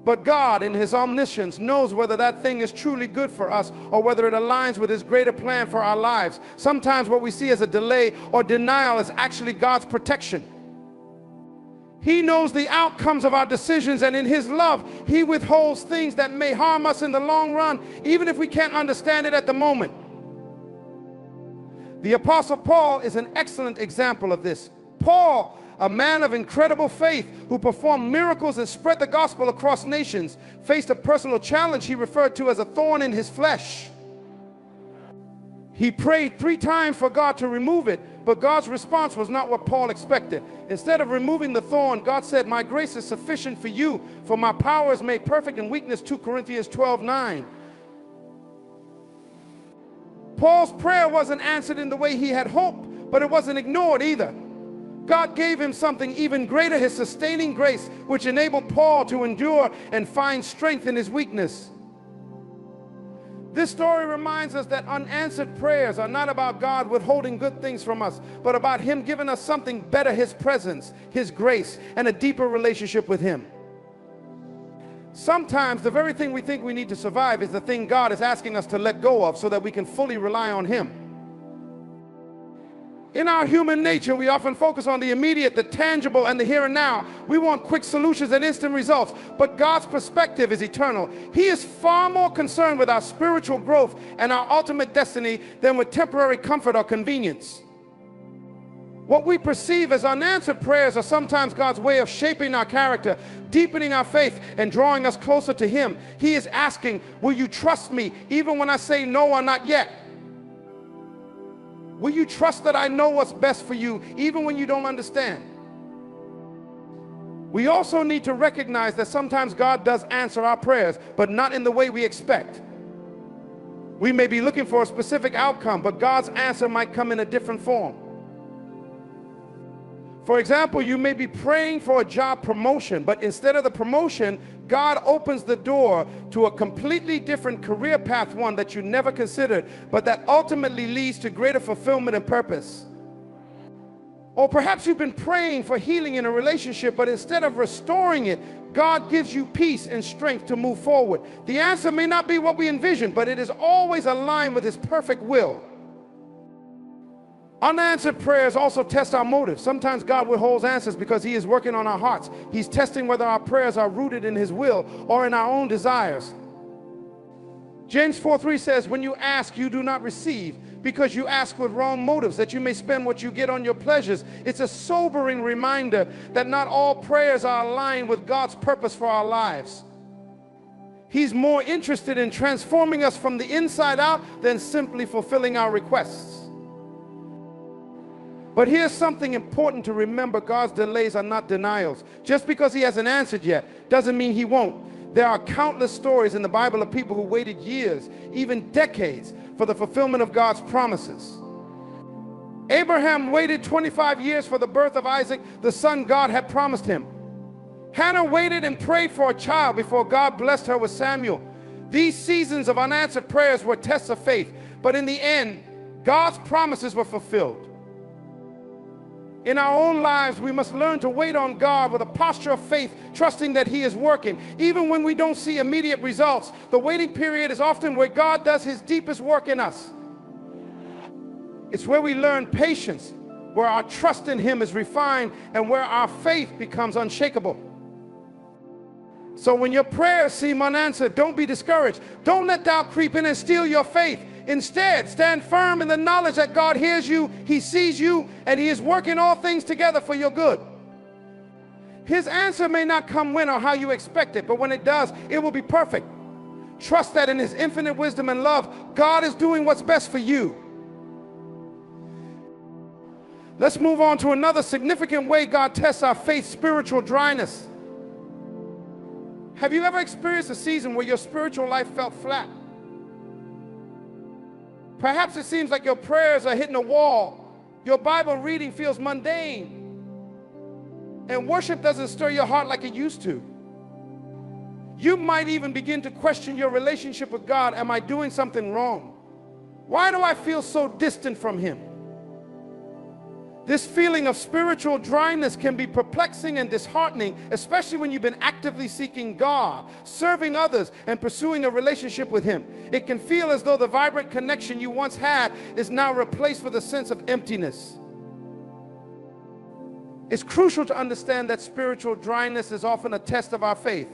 But God, in His omniscience, knows whether that thing is truly good for us or whether it aligns with His greater plan for our lives. Sometimes what we see as a delay or denial is actually God's protection. He knows the outcomes of our decisions, and in His love, He withholds things that may harm us in the long run, even if we can't understand it at the moment. The Apostle Paul is an excellent example of this. Paul, a man of incredible faith who performed miracles and spread the gospel across nations, faced a personal challenge he referred to as a thorn in his flesh. He prayed 3 times for God to remove it, but God's response was not what Paul expected. Instead of removing the thorn, God said, "My grace is sufficient for you, for my power is made perfect in weakness," 2 Corinthians 12:9. Paul's prayer wasn't answered in the way he had hoped, but it wasn't ignored either. God gave him something even greater, His sustaining grace, which enabled Paul to endure and find strength in his weakness. This story reminds us that unanswered prayers are not about God withholding good things from us, but about Him giving us something better, His presence, His grace, and a deeper relationship with Him. Sometimes the very thing we think we need to survive is the thing God is asking us to let go of so that we can fully rely on Him. In our human nature, we often focus on the immediate, the tangible, and the here and now. We want quick solutions and instant results, but God's perspective is eternal. He is far more concerned with our spiritual growth and our ultimate destiny than with temporary comfort or convenience. What we perceive as unanswered prayers are sometimes God's way of shaping our character, deepening our faith, and drawing us closer to Him. He is asking, will you trust me even when I say no or not yet? Will you trust that I know what's best for you even when you don't understand? We also need to recognize that sometimes God does answer our prayers, but not in the way we expect. We may be looking for a specific outcome, but God's answer might come in a different form. For example, you may be praying for a job promotion, but instead of the promotion, God opens the door to a completely different career path, one that you never considered, but that ultimately leads to greater fulfillment and purpose. Or perhaps you've been praying for healing in a relationship, but instead of restoring it, God gives you peace and strength to move forward. The answer may not be what we envisioned, but it is always aligned with His perfect will. Unanswered prayers also test our motives. Sometimes God withholds answers because He is working on our hearts. He's testing whether our prayers are rooted in His will or in our own desires. James 4:3 says, when you ask, you do not receive, because you ask with wrong motives, that you may spend what you get on your pleasures. It's a sobering reminder that not all prayers are aligned with God's purpose for our lives. He's more interested in transforming us from the inside out than simply fulfilling our requests. But here's something important to remember. God's delays are not denials. Just because He hasn't answered yet doesn't mean He won't. There are countless stories in the Bible of people who waited years, even decades, for the fulfillment of God's promises. Abraham waited 25 years for the birth of Isaac, the son God had promised him. Hannah waited and prayed for a child before God blessed her with Samuel. These seasons of unanswered prayers were tests of faith, but in the end, God's promises were fulfilled. In our own lives, we must learn to wait on God with a posture of faith, trusting that He is working. Even when we don't see immediate results, the waiting period is often where God does His deepest work in us. It's where we learn patience, where our trust in Him is refined, and where our faith becomes unshakable. So when your prayers seem unanswered, don't be discouraged. Don't let doubt creep in and steal your faith. Instead, stand firm in the knowledge that God hears you, He sees you, and He is working all things together for your good. His answer may not come when or how you expect it, but when it does, it will be perfect. Trust that in His infinite wisdom and love, God is doing what's best for you. Let's move on to another significant way God tests our faith: spiritual dryness. Have you ever experienced a season where your spiritual life felt flat? Perhaps it seems like your prayers are hitting a wall. Your Bible reading feels mundane. And worship doesn't stir your heart like it used to. You might even begin to question your relationship with God. Am I doing something wrong? Why do I feel so distant from Him? This feeling of spiritual dryness can be perplexing and disheartening, especially when you've been actively seeking God, serving others, and pursuing a relationship with Him. It can feel as though the vibrant connection you once had is now replaced with a sense of emptiness. It's crucial to understand that spiritual dryness is often a test of our faith.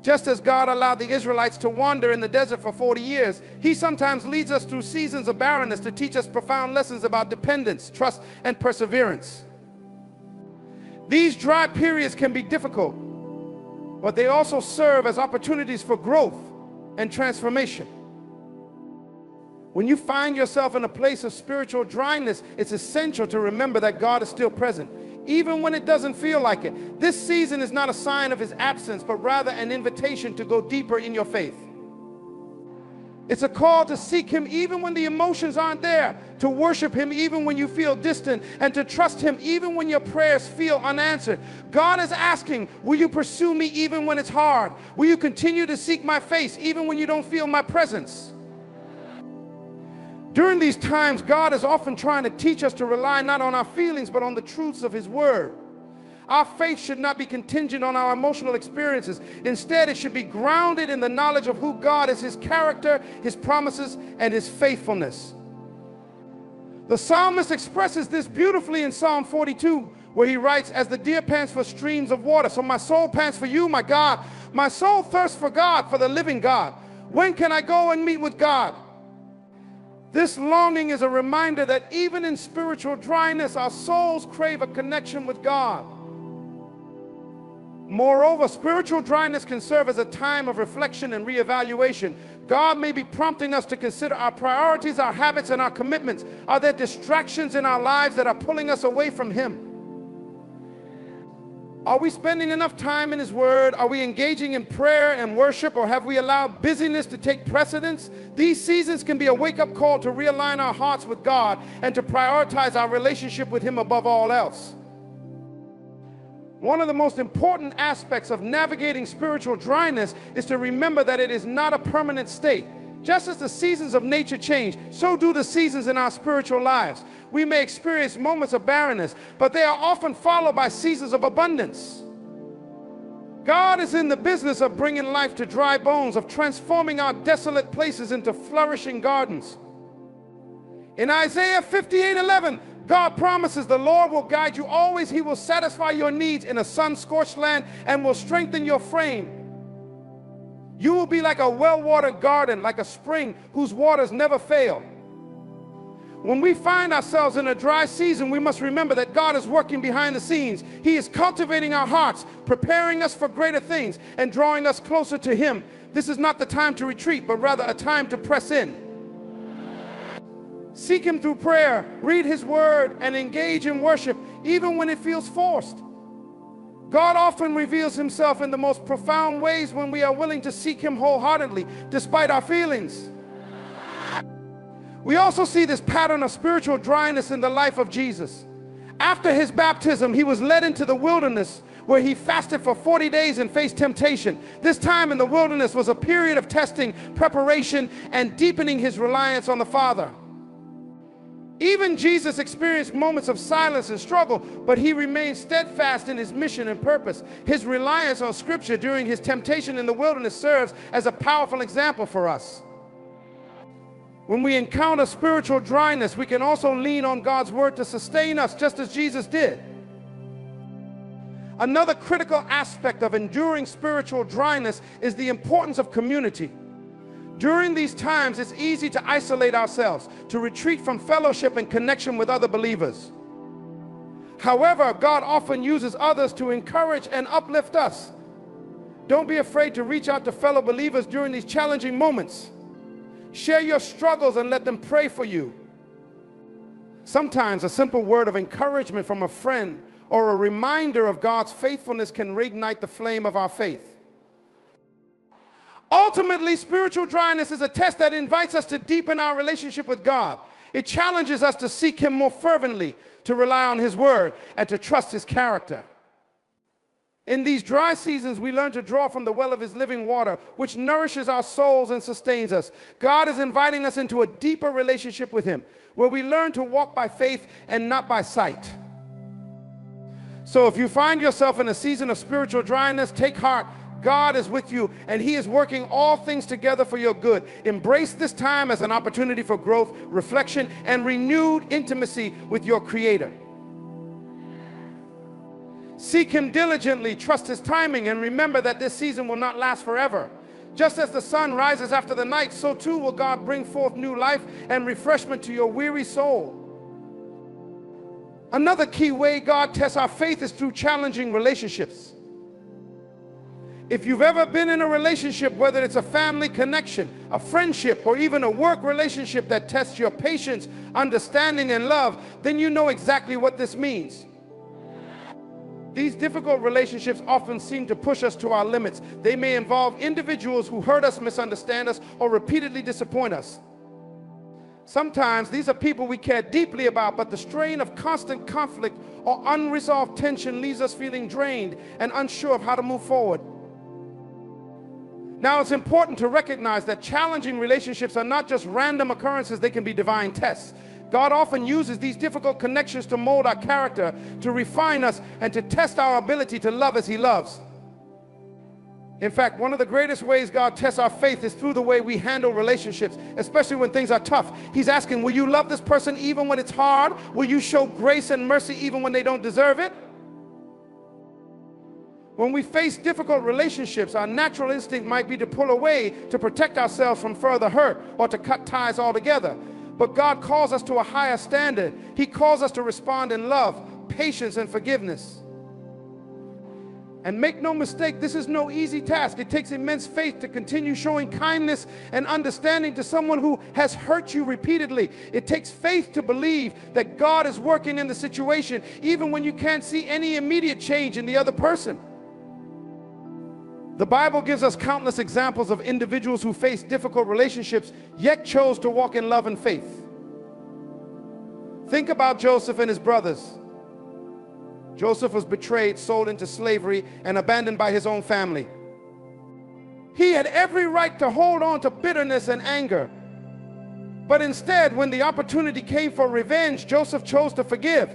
Just as God allowed the Israelites to wander in the desert for 40 years, He sometimes leads us through seasons of barrenness to teach us profound lessons about dependence, trust, and perseverance. These dry periods can be difficult, but they also serve as opportunities for growth and transformation. When you find yourself in a place of spiritual dryness, it's essential to remember that God is still present, even when it doesn't feel like it. This season is not a sign of His absence, but rather an invitation to go deeper in your faith. It's a call to seek him even when the emotions aren't there, to worship him even when you feel distant, and to trust him even when your prayers feel unanswered. God is asking, will you pursue me even when it's hard? Will you continue to seek my face even when you don't feel my presence? During these times, God is often trying to teach us to rely not on our feelings, but on the truths of his word. Our faith should not be contingent on our emotional experiences. Instead, it should be grounded in the knowledge of who God is, his character, his promises, and his faithfulness. The psalmist expresses this beautifully in Psalm 42, where he writes, as the deer pants for streams of water, so my soul pants for you, my God. My soul thirsts for God, for the living God. When can I go and meet with God? This longing is a reminder that even in spiritual dryness, our souls crave a connection with God. Moreover, spiritual dryness can serve as a time of reflection and reevaluation. God may be prompting us to consider our priorities, our habits, and our commitments. Are there distractions in our lives that are pulling us away from him? Are we spending enough time in his word? Are we engaging in prayer and worship, or have we allowed busyness to take precedence? These seasons can be a wake-up call to realign our hearts with God and to prioritize our relationship with him above all else. One of the most important aspects of navigating spiritual dryness is to remember that it is not a permanent state. Just as the seasons of nature change, so do the seasons in our spiritual lives. We may experience moments of barrenness, but they are often followed by seasons of abundance. God is in the business of bringing life to dry bones, of transforming our desolate places into flourishing gardens. In Isaiah 58:11, God promises the Lord will guide you always. He will satisfy your needs in a sun-scorched land and will strengthen your frame. You will be like a well-watered garden, like a spring whose waters never fail. When we find ourselves in a dry season, we must remember that God is working behind the scenes. He is cultivating our hearts, preparing us for greater things, and drawing us closer to him. This is not the time to retreat, but rather a time to press in. Seek him through prayer, read his word, and engage in worship, even when it feels forced. God often reveals himself in the most profound ways when we are willing to seek him wholeheartedly, despite our feelings. We also see this pattern of spiritual dryness in the life of Jesus. After his baptism, he was led into the wilderness, where he fasted for 40 days and faced temptation. This time in the wilderness was a period of testing, preparation, and deepening his reliance on the Father. Even Jesus experienced moments of silence and struggle, but he remained steadfast in his mission and purpose. His reliance on Scripture during his temptation in the wilderness serves as a powerful example for us. When we encounter spiritual dryness, we can also lean on God's word to sustain us, just as Jesus did. Another critical aspect of enduring spiritual dryness is the importance of community. During these times, it's easy to isolate ourselves, to retreat from fellowship and connection with other believers. However, God often uses others to encourage and uplift us. Don't be afraid to reach out to fellow believers during these challenging moments. Share your struggles and let them pray for you. Sometimes a simple word of encouragement from a friend or a reminder of God's faithfulness can reignite the flame of our faith. Ultimately, spiritual dryness is a test that invites us to deepen our relationship with God. It challenges us to seek him more fervently, to rely on his word, and to trust his character. In these dry seasons, we learn to draw from the well of his living water, which nourishes our souls and sustains us. God is inviting us into a deeper relationship with him, where we learn to walk by faith and not by sight. So if you find yourself in a season of spiritual dryness, take heart. God is with you, and he is working all things together for your good. Embrace this time as an opportunity for growth, reflection, and renewed intimacy with your Creator. Seek him diligently, trust his timing, and remember that this season will not last forever. Just as the sun rises after the night, so too will God bring forth new life and refreshment to your weary soul. Another key way God tests our faith is through challenging relationships. If you've ever been in a relationship, whether it's a family connection, a friendship, or even a work relationship that tests your patience, understanding, and love, then you know exactly what this means. These difficult relationships often seem to push us to our limits. They may involve individuals who hurt us, misunderstand us, or repeatedly disappoint us. Sometimes these are people we care deeply about, but the strain of constant conflict or unresolved tension leaves us feeling drained and unsure of how to move forward. Now, it's important to recognize that challenging relationships are not just random occurrences, they can be divine tests. God often uses these difficult connections to mold our character, to refine us, and to test our ability to love as He loves. In fact, one of the greatest ways God tests our faith is through the way we handle relationships, especially when things are tough. He's asking, will you love this person even when it's hard? Will you show grace and mercy even when they don't deserve it? When we face difficult relationships, our natural instinct might be to pull away to protect ourselves from further hurt or to cut ties altogether. But God calls us to a higher standard. He calls us to respond in love, patience, and forgiveness. And make no mistake, this is no easy task. It takes immense faith to continue showing kindness and understanding to someone who has hurt you repeatedly. It takes faith to believe that God is working in the situation, even when you can't see any immediate change in the other person. The Bible gives us countless examples of individuals who faced difficult relationships, yet chose to walk in love and faith. Think about Joseph and his brothers. Joseph was betrayed, sold into slavery, and abandoned by his own family. He had every right to hold on to bitterness and anger. But instead, when the opportunity came for revenge, Joseph chose to forgive.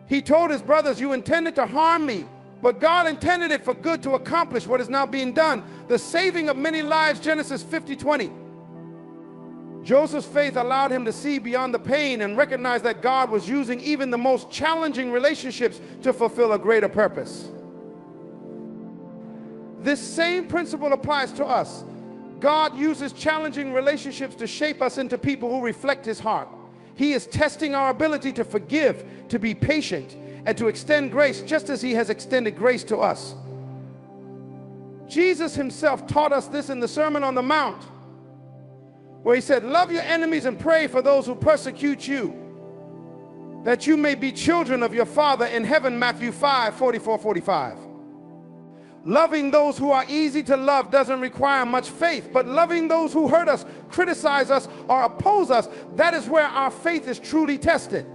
He told his brothers, "You intended to harm me, but God intended it for good to accomplish what is now being done, the saving of many lives," Genesis 50:20. Joseph's faith allowed him to see beyond the pain and recognize that God was using even the most challenging relationships to fulfill a greater purpose. This same principle applies to us. God uses challenging relationships to shape us into people who reflect His heart. He is testing our ability to forgive, to be patient, and to extend grace just as He has extended grace to us. Jesus Himself taught us this in the Sermon on the Mount, where He said, "Love your enemies and pray for those who persecute you, that you may be children of your Father in heaven," Matthew 5:44-45. Loving those who are easy to love doesn't require much faith, but loving those who hurt us, criticize us, or oppose us, that is where our faith is truly tested.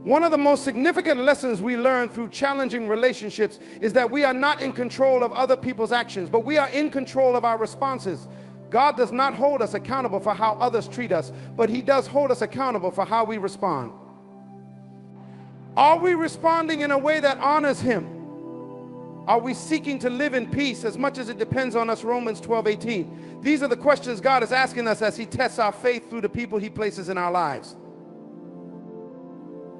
One of the most significant lessons we learn through challenging relationships is that we are not in control of other people's actions, but we are in control of our responses. God does not hold us accountable for how others treat us, but He does hold us accountable for how we respond. Are we responding in a way that honors Him? Are we seeking to live in peace as much as it depends on us? Romans 12:18. These are the questions God is asking us as He tests our faith through the people He places in our lives.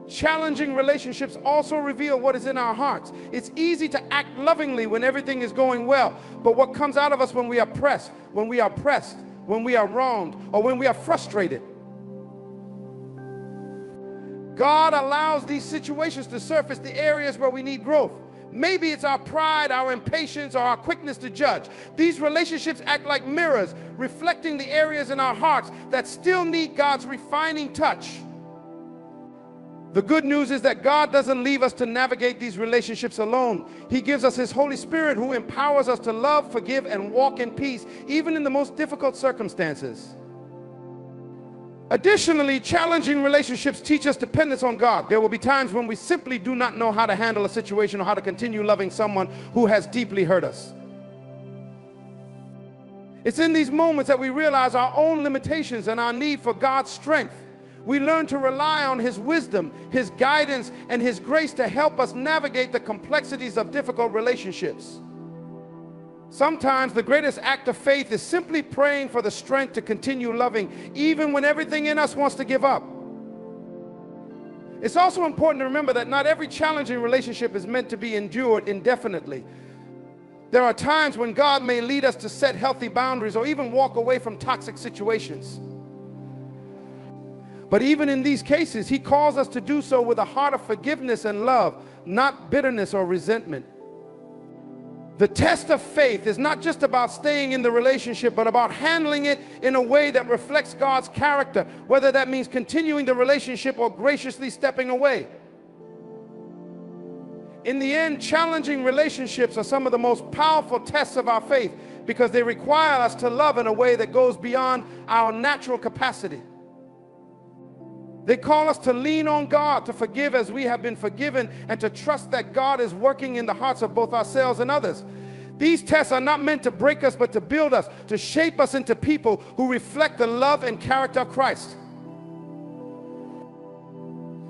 Challenging relationships also reveal what is in our hearts. It's easy to act lovingly when everything is going well, but what comes out of us when we are pressed, when we are pressed, when we are wronged, or when we are frustrated? God allows these situations to surface the areas where we need growth. Maybe it's our pride, our impatience, or our quickness to judge. These relationships act like mirrors, reflecting the areas in our hearts that still need God's refining touch. The good news is that God doesn't leave us to navigate these relationships alone. He gives us His Holy Spirit, who empowers us to love, forgive, and walk in peace, even in the most difficult circumstances. Additionally, challenging relationships teach us dependence on God. There will be times when we simply do not know how to handle a situation or how to continue loving someone who has deeply hurt us. It's in these moments that we realize our own limitations and our need for God's strength. We learn to rely on His wisdom, His guidance, and His grace to help us navigate the complexities of difficult relationships. Sometimes the greatest act of faith is simply praying for the strength to continue loving, even when everything in us wants to give up. It's also important to remember that not every challenging relationship is meant to be endured indefinitely. There are times when God may lead us to set healthy boundaries or even walk away from toxic situations. But even in these cases, He calls us to do so with a heart of forgiveness and love, not bitterness or resentment. The test of faith is not just about staying in the relationship, but about handling it in a way that reflects God's character, whether that means continuing the relationship or graciously stepping away. In the end, challenging relationships are some of the most powerful tests of our faith because they require us to love in a way that goes beyond our natural capacity. They call us to lean on God, to forgive as we have been forgiven, and to trust that God is working in the hearts of both ourselves and others. These tests are not meant to break us, but to build us, to shape us into people who reflect the love and character of Christ.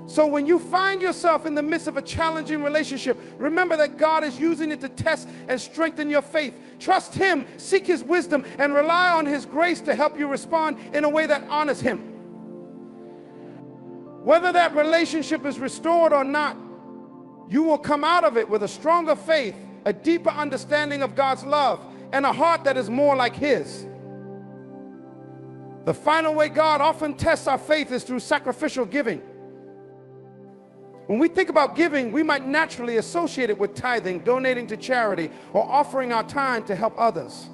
So when you find yourself in the midst of a challenging relationship, remember that God is using it to test and strengthen your faith. Trust Him, seek His wisdom, and rely on His grace to help you respond in a way that honors Him. Whether that relationship is restored or not, you will come out of it with a stronger faith, a deeper understanding of God's love, and a heart that is more like His. The final way God often tests our faith is through sacrificial giving. When we think about giving, we might naturally associate it with tithing, donating to charity, or offering our time to help others.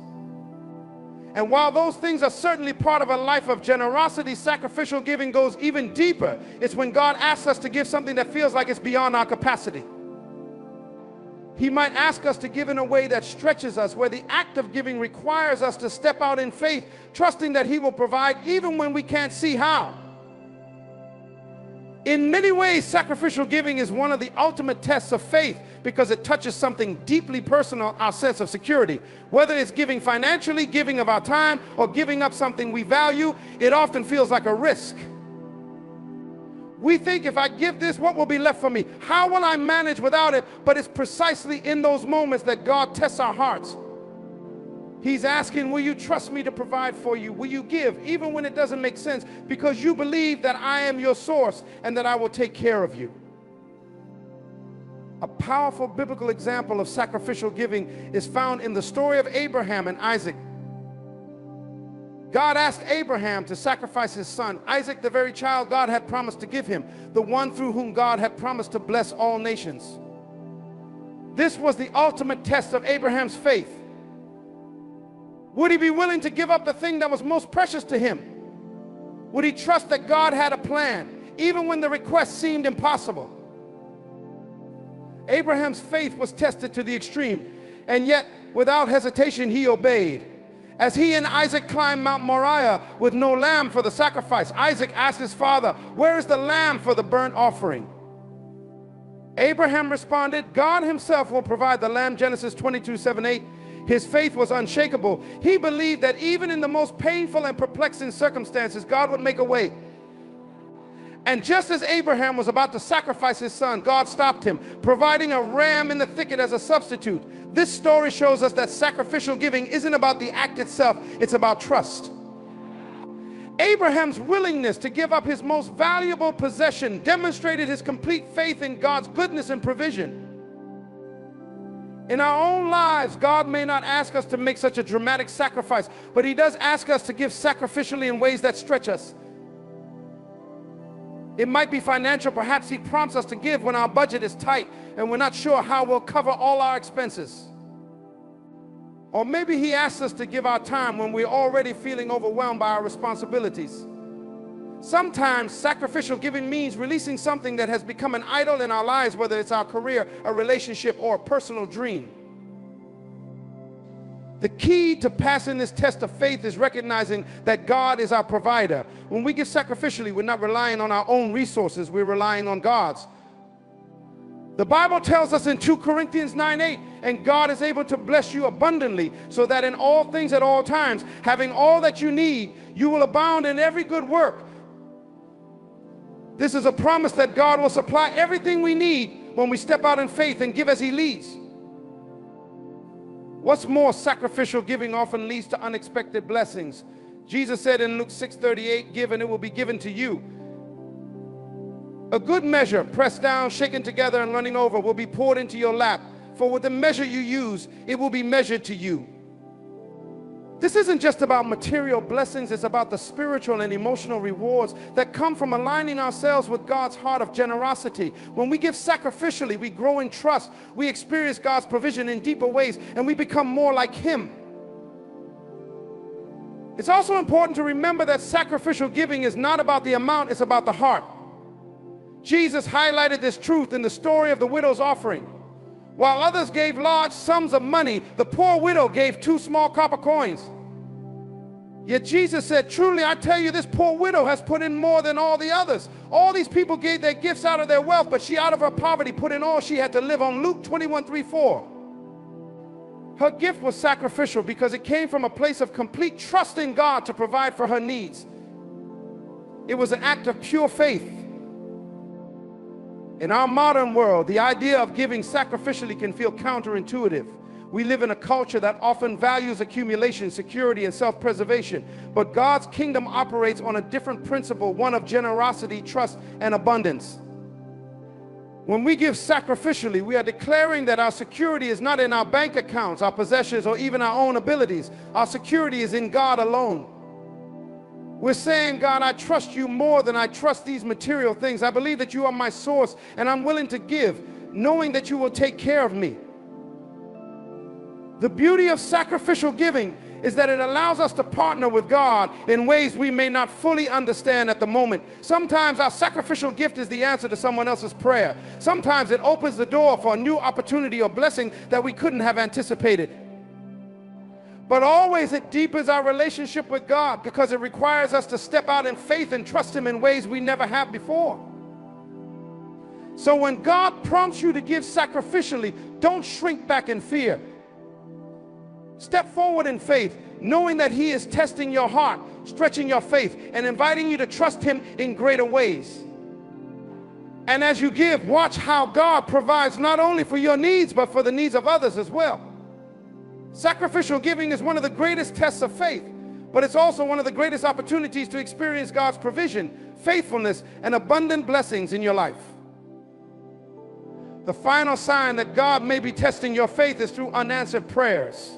And while those things are certainly part of a life of generosity, sacrificial giving goes even deeper. It's when God asks us to give something that feels like it's beyond our capacity. He might ask us to give in a way that stretches us, where the act of giving requires us to step out in faith, trusting that He will provide even when we can't see how. In many ways, sacrificial giving is one of the ultimate tests of faith because it touches something deeply personal, our sense of security. Whether it's giving financially, giving of our time, or giving up something we value, it often feels like a risk. We think, if I give this, what will be left for me? How will I manage without it? But it's precisely in those moments that God tests our hearts. He's asking, will you trust me to provide for you? Will you give even when it doesn't make sense, because you believe that I am your source and that I will take care of you? A powerful biblical example of sacrificial giving is found in the story of Abraham and Isaac. God asked Abraham to sacrifice his son, Isaac, the very child God had promised to give him, the one through whom God had promised to bless all nations. This was the ultimate test of Abraham's faith. Would he be willing to give up the thing that was most precious to him? Would he trust that God had a plan, even when the request seemed impossible? Abraham's faith was tested to the extreme, and yet, without hesitation, he obeyed. As he and Isaac climbed Mount Moriah with no lamb for the sacrifice, Isaac asked his father, "Where is the lamb for the burnt offering?" Abraham responded, "God Himself will provide the lamb," Genesis 22:7-8. His faith was unshakable. He believed that even in the most painful and perplexing circumstances, God would make a way. And just as Abraham was about to sacrifice his son, God stopped him, providing a ram in the thicket as a substitute. This story shows us that sacrificial giving isn't about the act itself, it's about trust. Abraham's willingness to give up his most valuable possession demonstrated his complete faith in God's goodness and provision. In our own lives, God may not ask us to make such a dramatic sacrifice, but He does ask us to give sacrificially in ways that stretch us. It might be financial. Perhaps He prompts us to give when our budget is tight and we're not sure how we'll cover all our expenses. Or maybe He asks us to give our time when we're already feeling overwhelmed by our responsibilities. Sometimes sacrificial giving means releasing something that has become an idol in our lives, whether it's our career, a relationship, or a personal dream. The key to passing this test of faith is recognizing that God is our provider. When we give sacrificially, we're not relying on our own resources, we're relying on God's. The Bible tells us in 2 Corinthians 9:8, and God is able to bless you abundantly, so that in all things at all times, having all that you need, you will abound in every good work. This is a promise that God will supply everything we need when we step out in faith and give as He leads. What's more, sacrificial giving often leads to unexpected blessings. Jesus said in Luke 6:38, "Give and it will be given to you. A good measure, pressed down, shaken together, and running over, will be poured into your lap. For with the measure you use, it will be measured to you." This isn't just about material blessings, it's about the spiritual and emotional rewards that come from aligning ourselves with God's heart of generosity. When we give sacrificially, we grow in trust, we experience God's provision in deeper ways, and we become more like Him. It's also important to remember that sacrificial giving is not about the amount, it's about the heart. Jesus highlighted this truth in the story of the widow's offering. While others gave large sums of money, the poor widow gave 2 small copper coins. Yet Jesus said, truly I tell you, this poor widow has put in more than all the others. All these people gave their gifts out of their wealth, but she out of her poverty put in all she had to live on. Luke 21:3-4. Her gift was sacrificial because it came from a place of complete trust in God to provide for her needs. It was an act of pure faith. In our modern world, the idea of giving sacrificially can feel counterintuitive. We live in a culture that often values accumulation, security, and self-preservation. But God's kingdom operates on a different principle, one of generosity, trust, and abundance. When we give sacrificially, we are declaring that our security is not in our bank accounts, our possessions, or even our own abilities. Our security is in God alone. We're saying, God, I trust you more than I trust these material things. I believe that you are my source, and I'm willing to give, knowing that you will take care of me. The beauty of sacrificial giving is that it allows us to partner with God in ways we may not fully understand at the moment. Sometimes our sacrificial gift is the answer to someone else's prayer. Sometimes it opens the door for a new opportunity or blessing that we couldn't have anticipated. But always it deepens our relationship with God because it requires us to step out in faith and trust Him in ways we never have before. So when God prompts you to give sacrificially, don't shrink back in fear. Step forward in faith, knowing that He is testing your heart, stretching your faith, and inviting you to trust Him in greater ways. And as you give, watch how God provides not only for your needs, but for the needs of others as well. Sacrificial giving is one of the greatest tests of faith, but it's also one of the greatest opportunities to experience God's provision, faithfulness, and abundant blessings in your life. The final sign that God may be testing your faith is through unanswered prayers.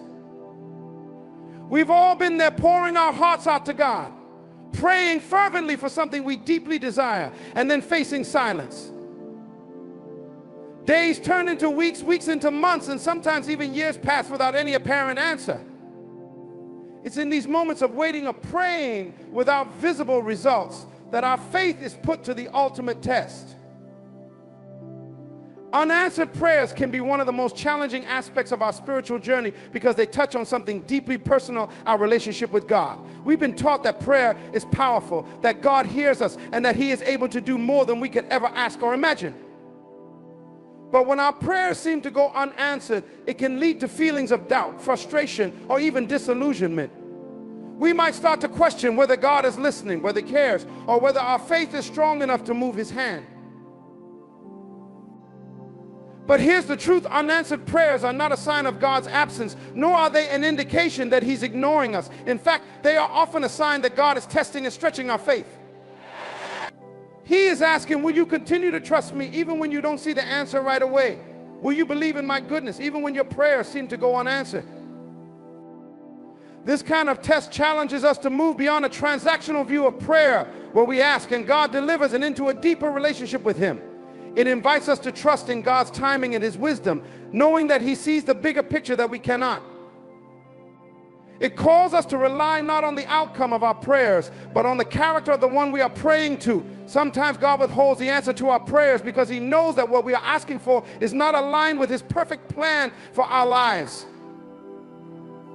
We've all been there pouring our hearts out to God, praying fervently for something we deeply desire, and then facing silence. Days turn into weeks, weeks into months, and sometimes even years pass without any apparent answer. It's in these moments of waiting or praying without visible results that our faith is put to the ultimate test. Unanswered prayers can be one of the most challenging aspects of our spiritual journey because they touch on something deeply personal, our relationship with God. We've been taught that prayer is powerful, that God hears us, and that He is able to do more than we could ever ask or imagine. But when our prayers seem to go unanswered, it can lead to feelings of doubt, frustration, or even disillusionment. We might start to question whether God is listening, whether He cares, or whether our faith is strong enough to move His hand. But here's the truth, unanswered prayers are not a sign of God's absence, nor are they an indication that He's ignoring us. In fact, they are often a sign that God is testing and stretching our faith. He is asking, will you continue to trust me even when you don't see the answer right away? Will you believe in my goodness even when your prayers seem to go unanswered? This kind of test challenges us to move beyond a transactional view of prayer where we ask and God delivers and into a deeper relationship with Him. It invites us to trust in God's timing and His wisdom, knowing that He sees the bigger picture that we cannot. It calls us to rely not on the outcome of our prayers, but on the character of the one we are praying to. Sometimes God withholds the answer to our prayers because He knows that what we are asking for is not aligned with His perfect plan for our lives.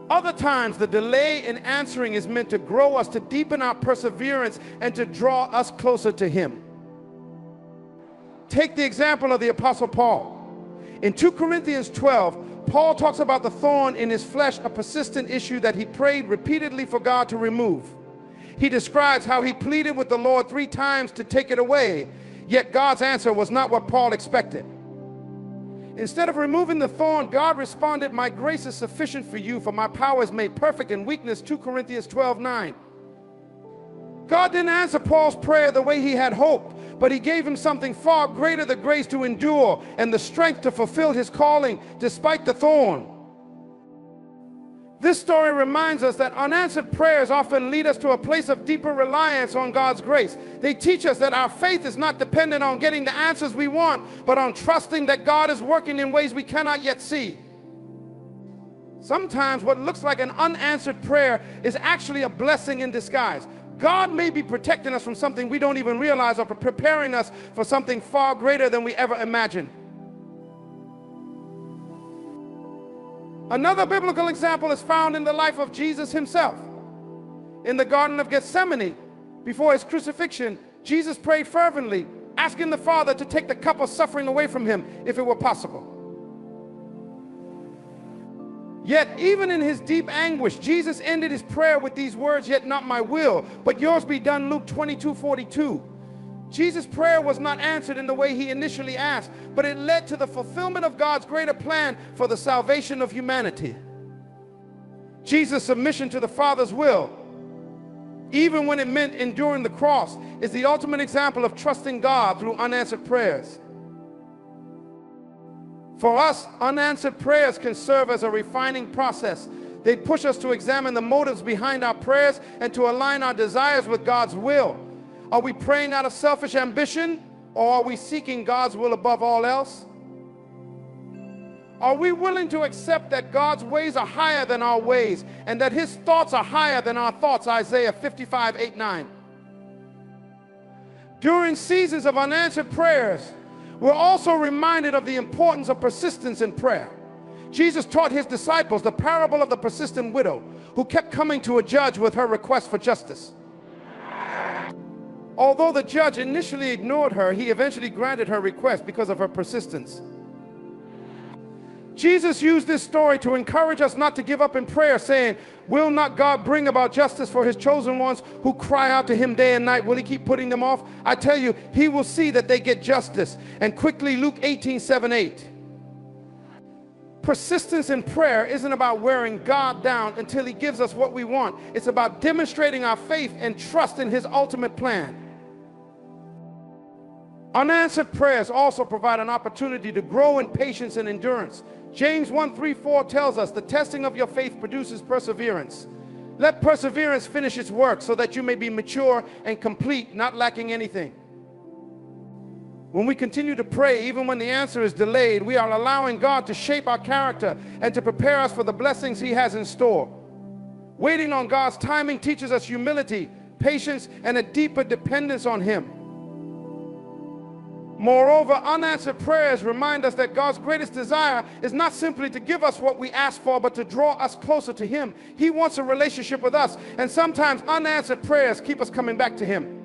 Other times, the delay in answering is meant to grow us, to deepen our perseverance, and to draw us closer to Him. Take the example of the Apostle Paul. In 2 Corinthians 12, Paul talks about the thorn in his flesh, a persistent issue that he prayed repeatedly for God to remove. He describes how he pleaded with the Lord 3 times to take it away, yet God's answer was not what Paul expected. Instead of removing the thorn, God responded, "My grace is sufficient for you, for my power is made perfect in weakness," 2 Corinthians 12:9. God didn't answer Paul's prayer the way he had hoped, but He gave him something far greater, the grace to endure and the strength to fulfill his calling despite the thorn. This story reminds us that unanswered prayers often lead us to a place of deeper reliance on God's grace. They teach us that our faith is not dependent on getting the answers we want, but on trusting that God is working in ways we cannot yet see. Sometimes what looks like an unanswered prayer is actually a blessing in disguise. God may be protecting us from something we don't even realize, or preparing us for something far greater than we ever imagined. Another biblical example is found in the life of Jesus himself. In the Garden of Gethsemane, before his crucifixion, Jesus prayed fervently, asking the Father to take the cup of suffering away from him if it were possible. Yet, even in his deep anguish, Jesus ended his prayer with these words, "Yet not my will, but yours be done," Luke 22:42. Jesus' prayer was not answered in the way he initially asked, but it led to the fulfillment of God's greater plan for the salvation of humanity. Jesus' submission to the Father's will, even when it meant enduring the cross, is the ultimate example of trusting God through unanswered prayers. For us, unanswered prayers can serve as a refining process. They push us to examine the motives behind our prayers and to align our desires with God's will. Are we praying out of selfish ambition, or are we seeking God's will above all else? Are we willing to accept that God's ways are higher than our ways and that his thoughts are higher than our thoughts? Isaiah 55:8-9. During seasons of unanswered prayers, we're also reminded of the importance of persistence in prayer. Jesus taught his disciples the parable of the persistent widow who kept coming to a judge with her request for justice. Although the judge initially ignored her, he eventually granted her request because of her persistence. Jesus used this story to encourage us not to give up in prayer, saying, "Will not God bring about justice for his chosen ones who cry out to him day and night? Will he keep putting them off? I tell you, he will see that they get justice." And quickly, Luke 18:7-8. Persistence in prayer isn't about wearing God down until he gives us what we want. It's about demonstrating our faith and trust in his ultimate plan. Unanswered prayers also provide an opportunity to grow in patience and endurance. James 1:3-4 tells us, "The testing of your faith produces perseverance. Let perseverance finish its work so that you may be mature and complete, not lacking anything." When we continue to pray, even when the answer is delayed, we are allowing God to shape our character and to prepare us for the blessings he has in store. Waiting on God's timing teaches us humility, patience, and a deeper dependence on him. Moreover, unanswered prayers remind us that God's greatest desire is not simply to give us what we ask for, but to draw us closer to him. He wants a relationship with us, and sometimes unanswered prayers keep us coming back to him.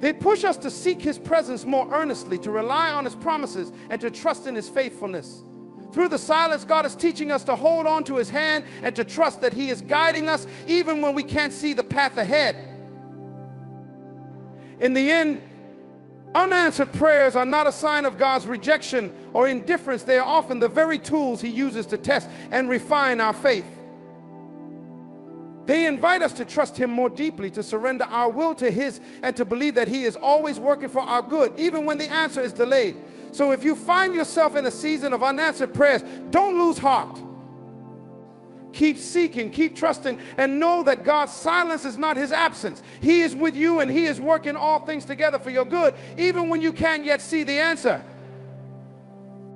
They push us to seek his presence more earnestly, to rely on his promises, and to trust in his faithfulness. Through the silence, God is teaching us to hold on to his hand and to trust that he is guiding us even when we can't see the path ahead. In the end, unanswered prayers are not a sign of God's rejection or indifference. They are often the very tools he uses to test and refine our faith. They invite us to trust him more deeply, to surrender our will to his, and to believe that he is always working for our good, even when the answer is delayed. So if you find yourself in a season of unanswered prayers, don't lose heart. Keep seeking, keep trusting, and know that God's silence is not his absence. He is with you, and he is working all things together for your good, even when you can't yet see the answer.